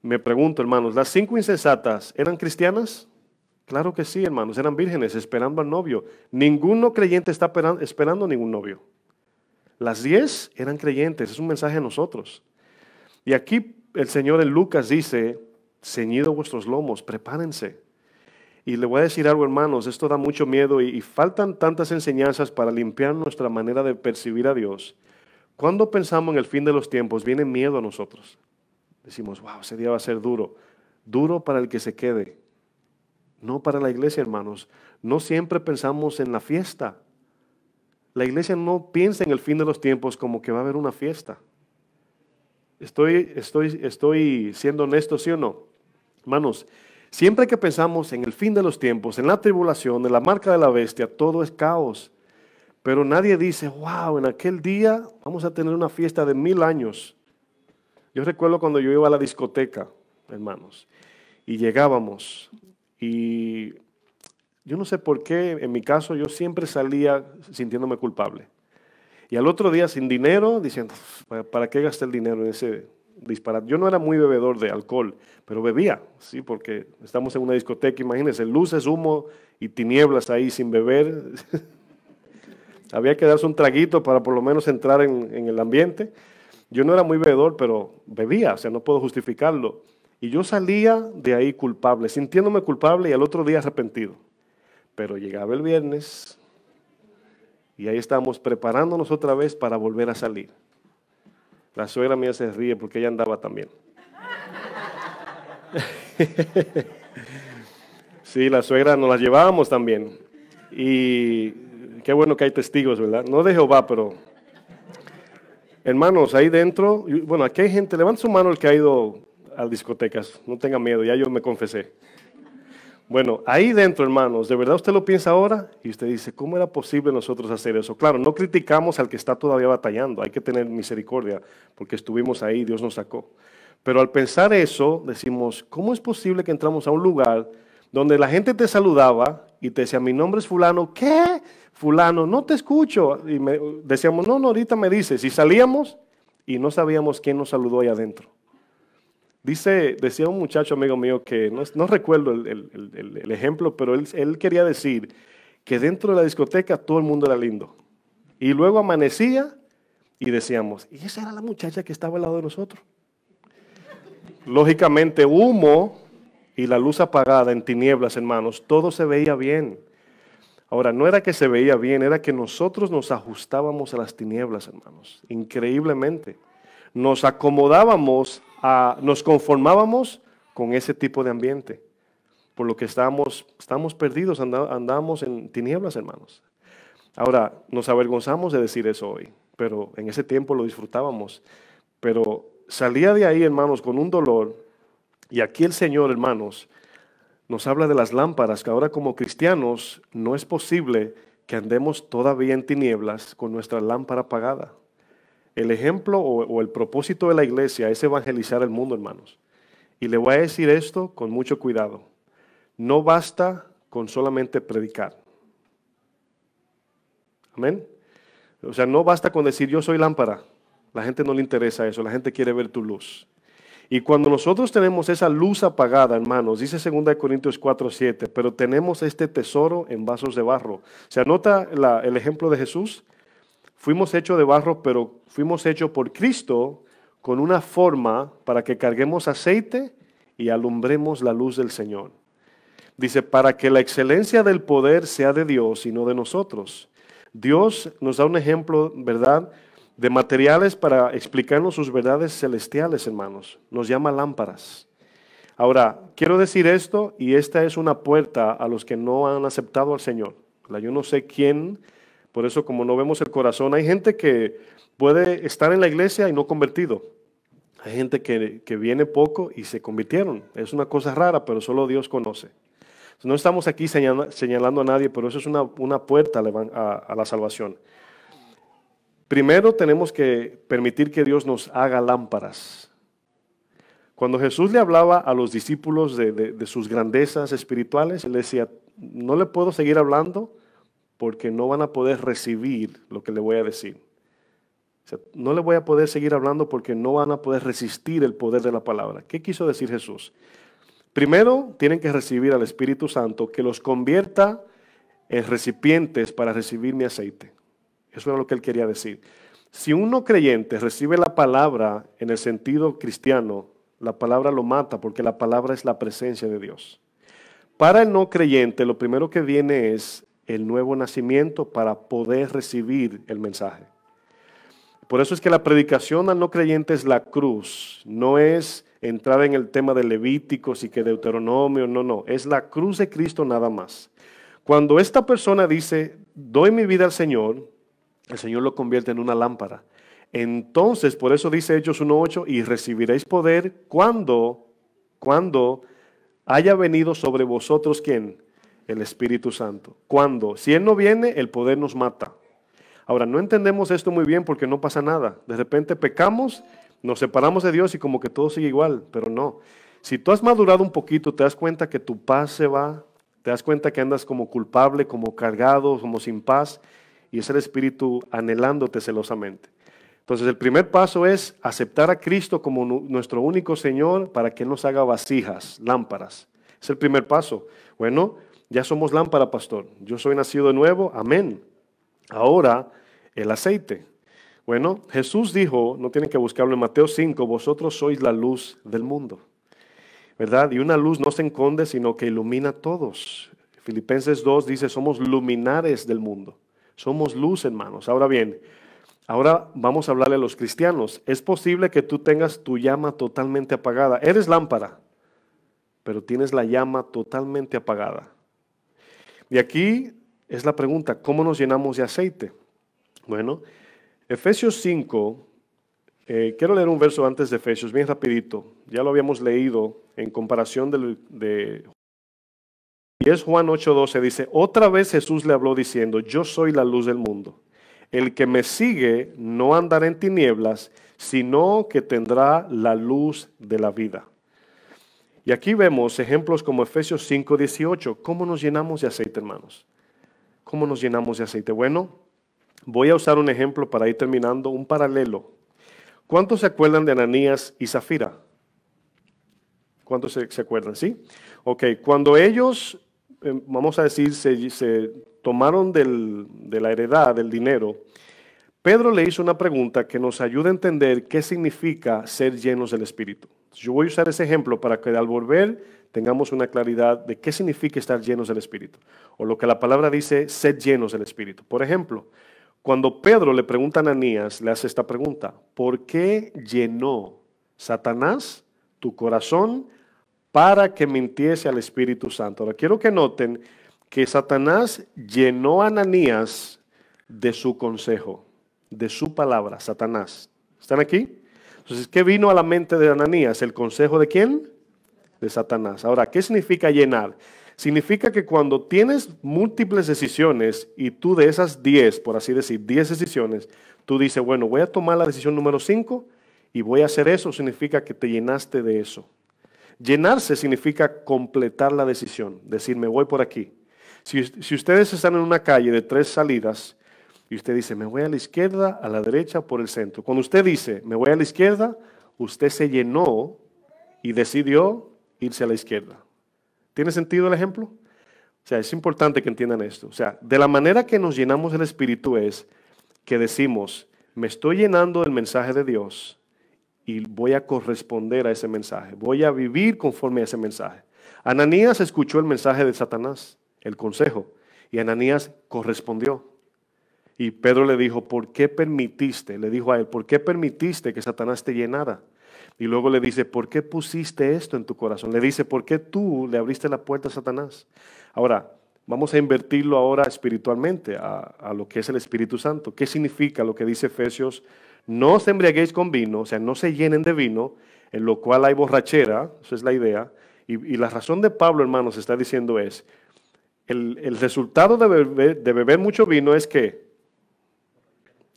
Me pregunto, hermanos, ¿las 5 insensatas eran cristianas? Claro que sí, hermanos, eran vírgenes esperando al novio. Ninguno creyente está esperando ningún novio. Las 10 eran creyentes, es un mensaje a nosotros. Y aquí el Señor en Lucas dice, ceñidos vuestros lomos, prepárense. Y le voy a decir algo, hermanos, esto da mucho miedo y faltan tantas enseñanzas para limpiar nuestra manera de percibir a Dios. Cuando pensamos en el fin de los tiempos, viene miedo a nosotros. Decimos, wow, ese día va a ser duro. Duro para el que se quede, no para la iglesia, hermanos. No siempre pensamos en la fiesta. La iglesia no piensa en el fin de los tiempos como que va a haber una fiesta. Estoy siendo honesto, ¿sí o no? Hermanos, siempre que pensamos en el fin de los tiempos, en la tribulación, en la marca de la bestia, todo es caos. Pero nadie dice, wow, en aquel día vamos a tener una fiesta de 1000 años. Yo recuerdo cuando yo iba a la discoteca, hermanos, y llegábamos, y yo no sé por qué, en mi caso, yo siempre salía sintiéndome culpable. Y al otro día sin dinero, diciendo, ¿para qué gasté el dinero en ese disparate? Yo no era muy bebedor de alcohol, pero bebía, sí, porque estamos en una discoteca, imagínense, luces, humo y tinieblas ahí sin beber. Había que darse un traguito para por lo menos entrar en el ambiente. Yo no era muy bebedor, pero bebía, o sea, no puedo justificarlo. Y yo salía de ahí culpable, sintiéndome culpable y al otro día arrepentido. Pero llegaba el viernes y ahí estábamos preparándonos otra vez para volver a salir. La suegra mía se ríe porque ella andaba también. Sí, la suegra nos la llevábamos también. Y qué bueno que hay testigos, ¿verdad? No de Jehová, pero hermanos, ahí dentro, bueno, aquí hay gente, levanta su mano el que ha ido a discotecas, no tenga miedo, ya yo me confesé. Bueno, ahí dentro, hermanos, de verdad usted lo piensa ahora y usted dice, ¿cómo era posible nosotros hacer eso? Claro, no criticamos al que está todavía batallando, hay que tener misericordia porque estuvimos ahí, Dios nos sacó. Pero al pensar eso, decimos, ¿cómo es posible que entramos a un lugar donde la gente te saludaba y te decía, mi nombre es fulano? ¿Qué? Fulano, no te escucho. Y decíamos, no, ahorita me dices. Y salíamos y no sabíamos quién nos saludó ahí adentro. Decía un muchacho amigo mío que no recuerdo el ejemplo, pero él quería decir que dentro de la discoteca todo el mundo era lindo. Y luego amanecía y decíamos, ¿y esa era la muchacha que estaba al lado de nosotros? Lógicamente, humo y la luz apagada en tinieblas, hermanos, todo se veía bien. Ahora, no era que se veía bien, era que nosotros nos ajustábamos a las tinieblas, hermanos, increíblemente. Nos acomodábamos, nos conformábamos con ese tipo de ambiente, por lo que estábamos perdidos, andábamos en tinieblas, hermanos. Ahora, nos avergonzamos de decir eso hoy, pero en ese tiempo lo disfrutábamos. Pero salía de ahí, hermanos, con un dolor, y aquí el Señor, hermanos, nos habla de las lámparas, que ahora como cristianos no es posible que andemos todavía en tinieblas con nuestra lámpara apagada. El ejemplo o el propósito de la iglesia es evangelizar el mundo, hermanos. Y le voy a decir esto con mucho cuidado. No basta con solamente predicar. Amén. O sea, no basta con decir yo soy lámpara. La gente no le interesa eso, la gente quiere ver tu luz. Y cuando nosotros tenemos esa luz apagada, hermanos, dice 2 Corintios 4:7, pero tenemos este tesoro en vasos de barro. ¿Se anota el ejemplo de Jesús? Fuimos hechos de barro, pero fuimos hechos por Cristo con una forma para que carguemos aceite y alumbremos la luz del Señor. Dice, para que la excelencia del poder sea de Dios y no de nosotros. Dios nos da un ejemplo, ¿verdad?, de materiales para explicarnos sus verdades celestiales, hermanos. Nos llama lámparas. Ahora, quiero decir esto, y esta es una puerta a los que no han aceptado al Señor. Yo no sé quién, por eso como no vemos el corazón, hay gente que puede estar en la iglesia y no convertido. Hay gente que viene poco y se convirtieron. Es una cosa rara, pero solo Dios conoce. No estamos aquí señalando a nadie, pero eso es una puerta a la salvación. Primero tenemos que permitir que Dios nos haga lámparas. Cuando Jesús le hablaba a los discípulos de sus grandezas espirituales, Él decía, no le puedo seguir hablando porque no van a poder recibir lo que le voy a decir. O sea, no le voy a poder seguir hablando porque no van a poder resistir el poder de la palabra. ¿Qué quiso decir Jesús? Primero tienen que recibir al Espíritu Santo que los convierta en recipientes para recibir mi aceite. Eso era lo que él quería decir. Si un no creyente recibe la palabra en el sentido cristiano, la palabra lo mata porque la palabra es la presencia de Dios. Para el no creyente, lo primero que viene es el nuevo nacimiento para poder recibir el mensaje. Por eso es que la predicación al no creyente es la cruz, no es entrar en el tema de Levíticos y que Deuteronomio, no, es la cruz de Cristo nada más. Cuando esta persona dice, doy mi vida al Señor, el Señor lo convierte en una lámpara. Entonces, por eso dice Hechos 1:8, y recibiréis poder cuando haya venido sobre vosotros, ¿quién? El Espíritu Santo. Cuando, si Él no viene, el poder nos mata. Ahora, no entendemos esto muy bien porque no pasa nada. De repente pecamos, nos separamos de Dios y como que todo sigue igual, pero no. Si tú has madurado un poquito, te das cuenta que tu paz se va, te das cuenta que andas como culpable, como cargado, como sin paz, y es el Espíritu anhelándote celosamente. Entonces el primer paso es aceptar a Cristo como nuestro único Señor para que Él nos haga vasijas, lámparas. Es el primer paso. Bueno, ya somos lámpara, pastor. Yo soy nacido de nuevo, amén. Ahora, el aceite. Bueno, Jesús dijo, no tienen que buscarlo en Mateo 5, vosotros sois la luz del mundo, ¿verdad? Y una luz no se esconde, sino que ilumina a todos. Filipenses 2 dice, somos luminares del mundo. Somos luz, hermanos. Ahora bien, ahora vamos a hablarle a los cristianos. Es posible que tú tengas tu llama totalmente apagada. Eres lámpara, pero tienes la llama totalmente apagada. Y aquí es la pregunta, ¿cómo nos llenamos de aceite? Bueno, Efesios 5, quiero leer un verso antes de Efesios, bien rapidito. Ya lo habíamos leído en comparación y es Juan 8:12, dice, otra vez Jesús le habló diciendo, yo soy la luz del mundo. El que me sigue no andará en tinieblas, sino que tendrá la luz de la vida. Y aquí vemos ejemplos como Efesios 5:18. ¿Cómo nos llenamos de aceite, hermanos? ¿Cómo nos llenamos de aceite? Bueno, voy a usar un ejemplo para ir terminando, un paralelo. ¿Cuántos se acuerdan de Ananías y Zafira? ¿Cuántos se acuerdan? ¿Sí? Ok, cuando ellos, vamos a decir, se tomaron de la heredad, del dinero, Pedro le hizo una pregunta que nos ayuda a entender qué significa ser llenos del Espíritu. Yo voy a usar ese ejemplo para que al volver tengamos una claridad de qué significa estar llenos del Espíritu. O lo que la palabra dice, ser llenos del Espíritu. Por ejemplo, cuando Pedro le pregunta a Ananías, le hace esta pregunta, ¿por qué llenó Satanás tu corazón para que mintiese al Espíritu Santo? Ahora quiero que noten que Satanás llenó a Ananías de su consejo, de su palabra, Satanás. ¿Están aquí? Entonces, ¿qué vino a la mente de Ananías? ¿El consejo de quién? De Satanás. Ahora, ¿qué significa llenar? Significa que cuando tienes múltiples decisiones y tú de esas 10, por así decir, 10 decisiones, tú dices, bueno, voy a tomar la decisión número 5 y voy a hacer eso, significa que te llenaste de eso. Llenarse significa completar la decisión, decir, me voy por aquí. Si ustedes están en una calle de 3 salidas y usted dice, me voy a la izquierda, a la derecha, por el centro. Cuando usted dice, me voy a la izquierda, usted se llenó y decidió irse a la izquierda. ¿Tiene sentido el ejemplo? O sea, es importante que entiendan esto. O sea, de la manera que nos llenamos del Espíritu es que decimos, me estoy llenando del mensaje de Dios y voy a corresponder a ese mensaje. Voy a vivir conforme a ese mensaje. Ananías escuchó el mensaje de Satanás, el consejo, y Ananías correspondió. Y Pedro le dijo, ¿por qué permitiste? Le dijo a él, ¿por qué permitiste que Satanás te llenara? Y luego le dice, ¿por qué pusiste esto en tu corazón? Le dice, ¿por qué tú le abriste la puerta a Satanás? Ahora, vamos a invertirlo ahora espiritualmente a lo que es el Espíritu Santo. ¿Qué significa lo que dice Efesios? No os embriaguéis con vino, o sea, no se llenen de vino, en lo cual hay borrachera, esa es la idea. Y la razón de Pablo, hermanos, está diciendo es, el resultado de beber mucho vino es que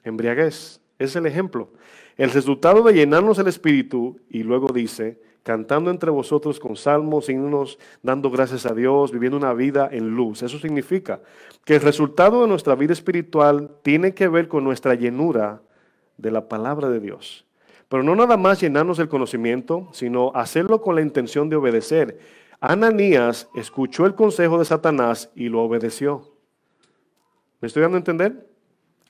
embriaguez, es el ejemplo. El resultado de llenarnos el Espíritu, y luego dice, cantando entre vosotros con salmos, himnos, dando gracias a Dios, viviendo una vida en luz. Eso significa que el resultado de nuestra vida espiritual tiene que ver con nuestra llenura de la palabra de Dios. Pero no nada más llenarnos del conocimiento, sino hacerlo con la intención de obedecer. Ananías escuchó el consejo de Satanás y lo obedeció. ¿Me estoy dando a entender?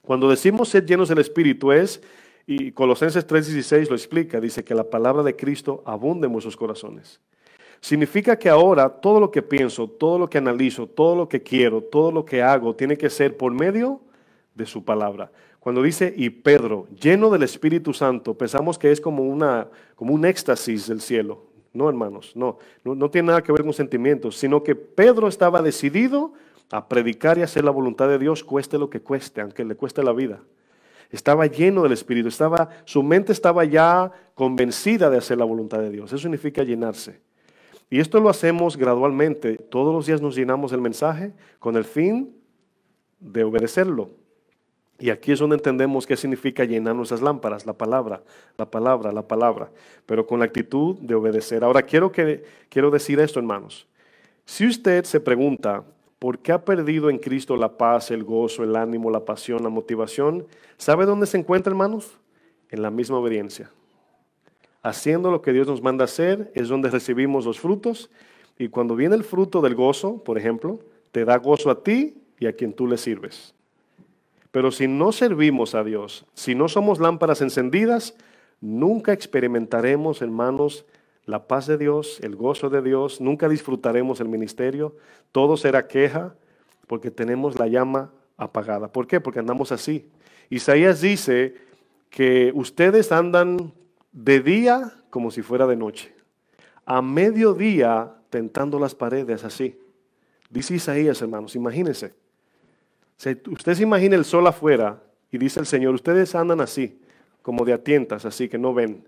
Cuando decimos ser llenos del Espíritu es, y Colosenses 3:16 lo explica, dice que la palabra de Cristo abunde en vuestros corazones. Significa que ahora todo lo que pienso, todo lo que analizo, todo lo que quiero, todo lo que hago, tiene que ser por medio de su palabra. Cuando dice, y Pedro, lleno del Espíritu Santo, pensamos que es como un éxtasis del cielo. No, hermanos, no tiene nada que ver con sentimientos, sino que Pedro estaba decidido a predicar y hacer la voluntad de Dios, cueste lo que cueste, aunque le cueste la vida. Estaba lleno del Espíritu, su mente estaba ya convencida de hacer la voluntad de Dios. Eso significa llenarse. Y esto lo hacemos gradualmente. Todos los días nos llenamos del mensaje con el fin de obedecerlo. Y aquí es donde entendemos qué significa llenar nuestras lámparas, la palabra, la palabra, la palabra, pero con la actitud de obedecer. Ahora quiero decir esto, hermanos. Si usted se pregunta, ¿por qué ha perdido en Cristo la paz, el gozo, el ánimo, la pasión, la motivación? ¿Sabe dónde se encuentra, hermanos? En la misma obediencia. Haciendo lo que Dios nos manda hacer es donde recibimos los frutos. Y cuando viene el fruto del gozo, por ejemplo, te da gozo a ti y a quien tú le sirves. Pero si no servimos a Dios, si no somos lámparas encendidas, nunca experimentaremos, hermanos, la paz de Dios, el gozo de Dios, nunca disfrutaremos el ministerio, todo será queja porque tenemos la llama apagada. ¿Por qué? Porque andamos así. Isaías dice que ustedes andan de día como si fuera de noche. A mediodía tentando las paredes así. Dice Isaías, hermanos, imagínense. Usted se imagina el sol afuera y dice el Señor, ustedes andan así, como de a tientas, así que no ven.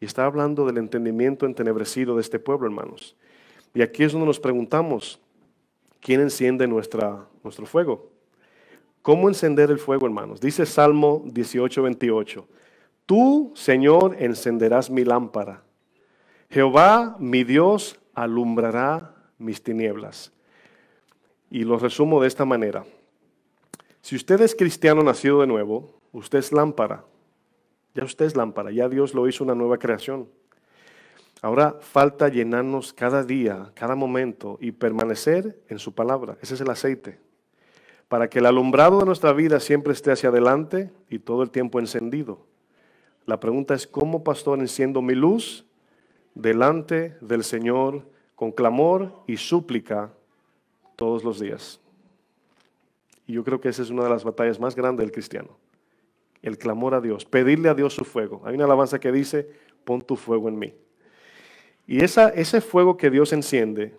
Y está hablando del entendimiento entenebrecido de este pueblo, hermanos. Y aquí es donde nos preguntamos, ¿quién enciende nuestro fuego? ¿Cómo encender el fuego, hermanos? Dice Salmo 18:28. Tú, Señor, encenderás mi lámpara. Jehová, mi Dios, alumbrará mis tinieblas. Y lo resumo de esta manera. Si usted es cristiano nacido de nuevo, usted es lámpara. Ya usted es lámpara, ya Dios lo hizo una nueva creación. Ahora falta llenarnos cada día, cada momento y permanecer en su palabra. Ese es el aceite. Para que el alumbrado de nuestra vida siempre esté hacia adelante y todo el tiempo encendido. La pregunta es, ¿cómo, pastor, enciendo mi luz delante del Señor con clamor y súplica todos los días? Y yo creo que esa es una de las batallas más grandes del cristiano. El clamor a Dios, pedirle a Dios su fuego. Hay una alabanza que dice, pon tu fuego en mí. Y ese fuego que Dios enciende,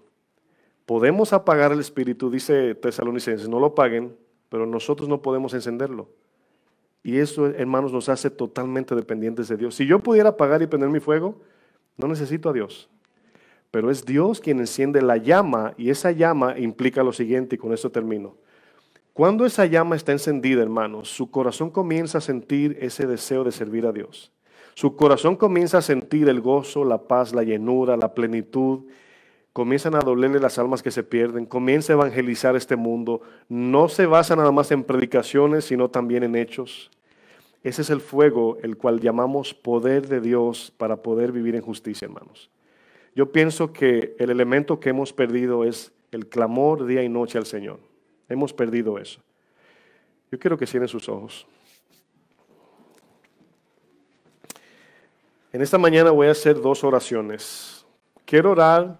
podemos apagar el espíritu, dice Tesalonicenses, no lo apaguen, pero nosotros no podemos encenderlo. Y eso, hermanos, nos hace totalmente dependientes de Dios. Si yo pudiera apagar y prender mi fuego, no necesito a Dios. Pero es Dios quien enciende la llama, y esa llama implica lo siguiente, y con esto termino. Cuando esa llama está encendida, hermanos, su corazón comienza a sentir ese deseo de servir a Dios. Su corazón comienza a sentir el gozo, la paz, la llenura, la plenitud. Comienzan a dolerle las almas que se pierden. Comienza a evangelizar este mundo. No se basa nada más en predicaciones, sino también en hechos. Ese es el fuego, el cual llamamos poder de Dios para poder vivir en justicia, hermanos. Yo pienso que el elemento que hemos perdido es el clamor día y noche al Señor. Hemos perdido eso. Yo quiero que cierren sus ojos. En esta mañana voy a hacer 2 oraciones. Quiero orar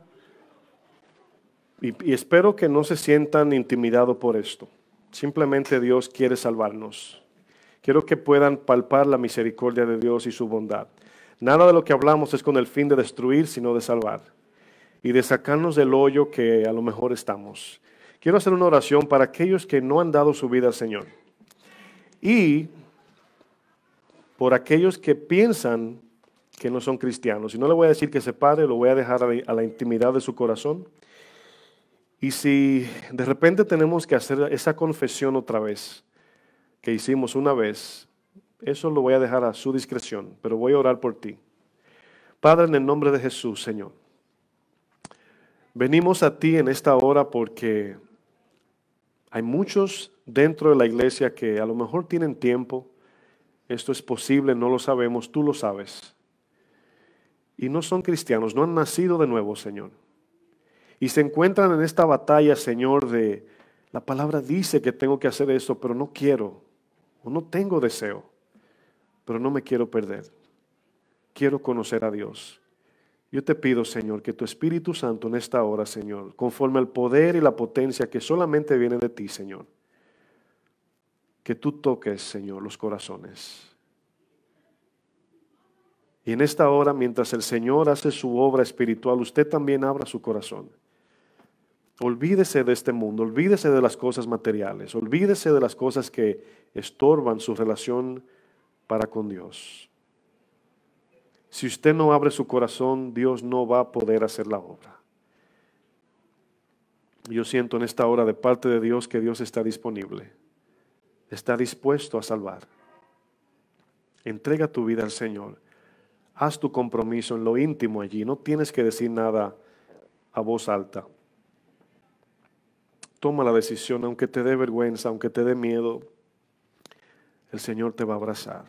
y espero que no se sientan intimidados por esto. Simplemente Dios quiere salvarnos. Quiero que puedan palpar la misericordia de Dios y su bondad. Nada de lo que hablamos es con el fin de destruir, sino de salvar. Y de sacarnos del hoyo que a lo mejor estamos. Quiero hacer una oración para aquellos que no han dado su vida al Señor. Y por aquellos que piensan que no son cristianos. Y no le voy a decir que se pare, lo voy a dejar a la intimidad de su corazón. Y si de repente tenemos que hacer esa confesión otra vez, que hicimos una vez, eso lo voy a dejar a su discreción, pero voy a orar por ti. Padre, en el nombre de Jesús, Señor, venimos a ti en esta hora porque hay muchos dentro de la iglesia que a lo mejor tienen tiempo. Esto es posible, no lo sabemos, tú lo sabes. Y no son cristianos, no han nacido de nuevo, Señor. Y se encuentran en esta batalla, Señor, de la palabra dice que tengo que hacer esto, pero no quiero, o no tengo deseo, pero no me quiero perder. Quiero conocer a Dios. Yo te pido, Señor, que tu Espíritu Santo en esta hora, Señor, conforme al poder y la potencia que solamente viene de ti, Señor, que tú toques, Señor, los corazones. Y en esta hora, mientras el Señor hace su obra espiritual, usted también abra su corazón. Olvídese de este mundo, olvídese de las cosas materiales, olvídese de las cosas que estorban su relación para con Dios. Si usted no abre su corazón, Dios no va a poder hacer la obra. Yo siento en esta hora de parte de Dios que Dios está disponible, está dispuesto a salvar. Entrega tu vida al Señor. Haz tu compromiso en lo íntimo allí. No tienes que decir nada a voz alta. Toma la decisión, aunque te dé vergüenza, aunque te dé miedo. El Señor te va a abrazar.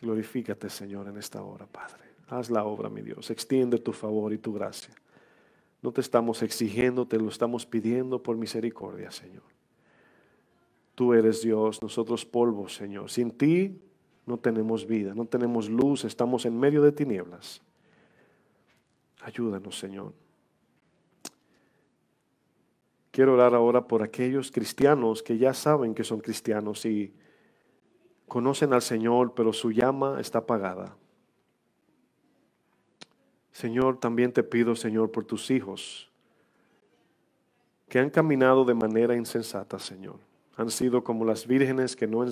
Glorifícate, Señor, en esta hora, Padre. Haz la obra, mi Dios. Extiende tu favor y tu gracia. No te estamos exigiendo, te lo estamos pidiendo por misericordia, Señor. Tú eres Dios, nosotros polvo, Señor. Sin ti no tenemos vida, no tenemos luz, estamos en medio de tinieblas. Ayúdanos, Señor. Quiero orar ahora por aquellos cristianos que ya saben que son cristianos y conocen al Señor, pero su llama está apagada. Señor, también te pido, Señor, por tus hijos que han caminado de manera insensata, Señor. Han sido como las vírgenes que no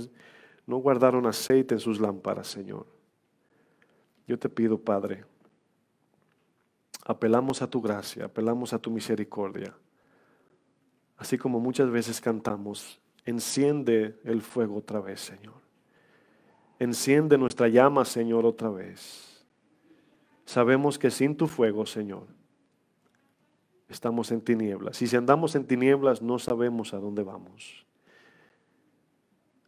guardaron aceite en sus lámparas, Señor. Yo te pido, Padre, apelamos a tu gracia, apelamos a tu misericordia. Así como muchas veces cantamos, enciende el fuego otra vez, Señor. Enciende nuestra llama, Señor, otra vez. Sabemos que sin tu fuego, Señor, estamos en tinieblas. Y si andamos en tinieblas, no sabemos a dónde vamos.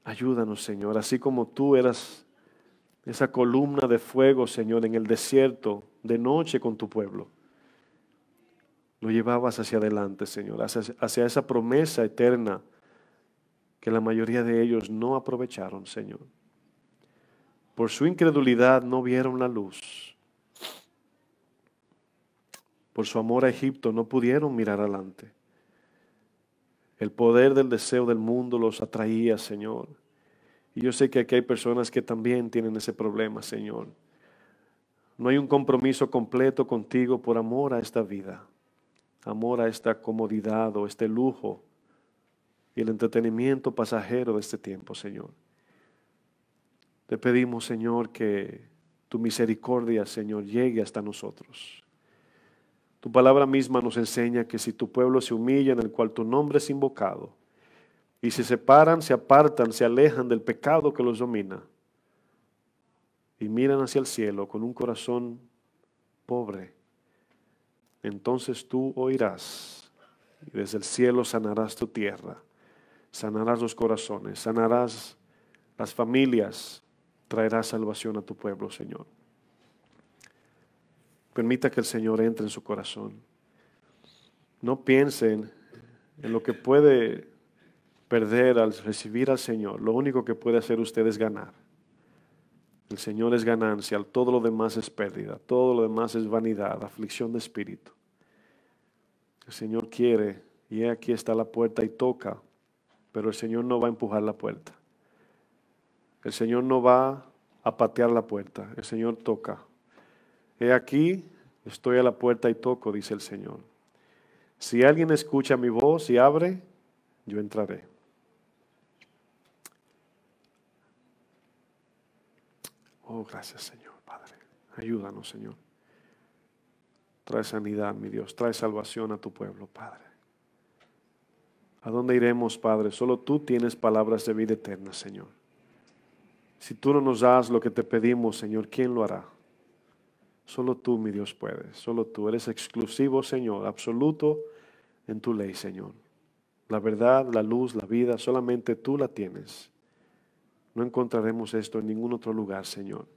Ayúdanos, Señor, así como tú eras esa columna de fuego, Señor, en el desierto de noche con tu pueblo. Lo llevabas hacia adelante, Señor, hacia esa promesa eterna que la mayoría de ellos no aprovecharon, Señor. Por su incredulidad no vieron la luz. Por su amor a Egipto no pudieron mirar adelante. El poder del deseo del mundo los atraía, Señor. Y yo sé que aquí hay personas que también tienen ese problema, Señor. No hay un compromiso completo contigo por amor a esta vida, amor a esta comodidad o este lujo y el entretenimiento pasajero de este tiempo, Señor. Te pedimos, Señor, que tu misericordia, Señor, llegue hasta nosotros. Tu palabra misma nos enseña que si tu pueblo se humilla en el cual tu nombre es invocado, y se separan, se apartan, se alejan del pecado que los domina, y miran hacia el cielo con un corazón pobre, entonces tú oirás, y desde el cielo sanarás tu tierra, sanarás los corazones, sanarás las familias, traerás salvación a tu pueblo, Señor. Permita que el Señor entre en su corazón. No piensen en lo que puede perder al recibir al Señor. Lo único que puede hacer usted es ganar. El Señor es ganancia, todo lo demás es pérdida, todo lo demás es vanidad, aflicción de espíritu. El Señor quiere, y aquí está la puerta y toca, pero el Señor no va a empujar la puerta. El Señor no va a patear la puerta, el Señor toca. He aquí, estoy a la puerta y toco, dice el Señor. Si alguien escucha mi voz y abre, yo entraré. Oh, gracias, Señor, Padre. Ayúdanos, Señor. Trae sanidad, mi Dios. Trae salvación a tu pueblo, Padre. ¿A dónde iremos, Padre? Solo tú tienes palabras de vida eterna, Señor. Si tú no nos das lo que te pedimos, Señor, ¿quién lo hará? Solo tú, mi Dios, puedes. Solo tú eres exclusivo, Señor, absoluto en tu ley, Señor. La verdad, la luz, la vida, solamente tú la tienes. No encontraremos esto en ningún otro lugar, Señor.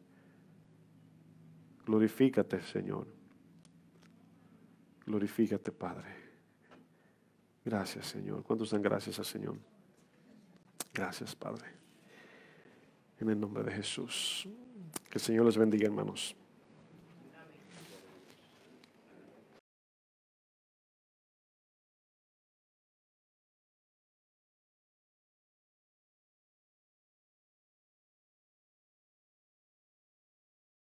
Glorifícate, Señor. Glorifícate, Padre. Gracias, Señor. ¿Cuántos dan gracias al Señor? Gracias, Padre. En el nombre de Jesús. Que el Señor les bendiga, hermanos.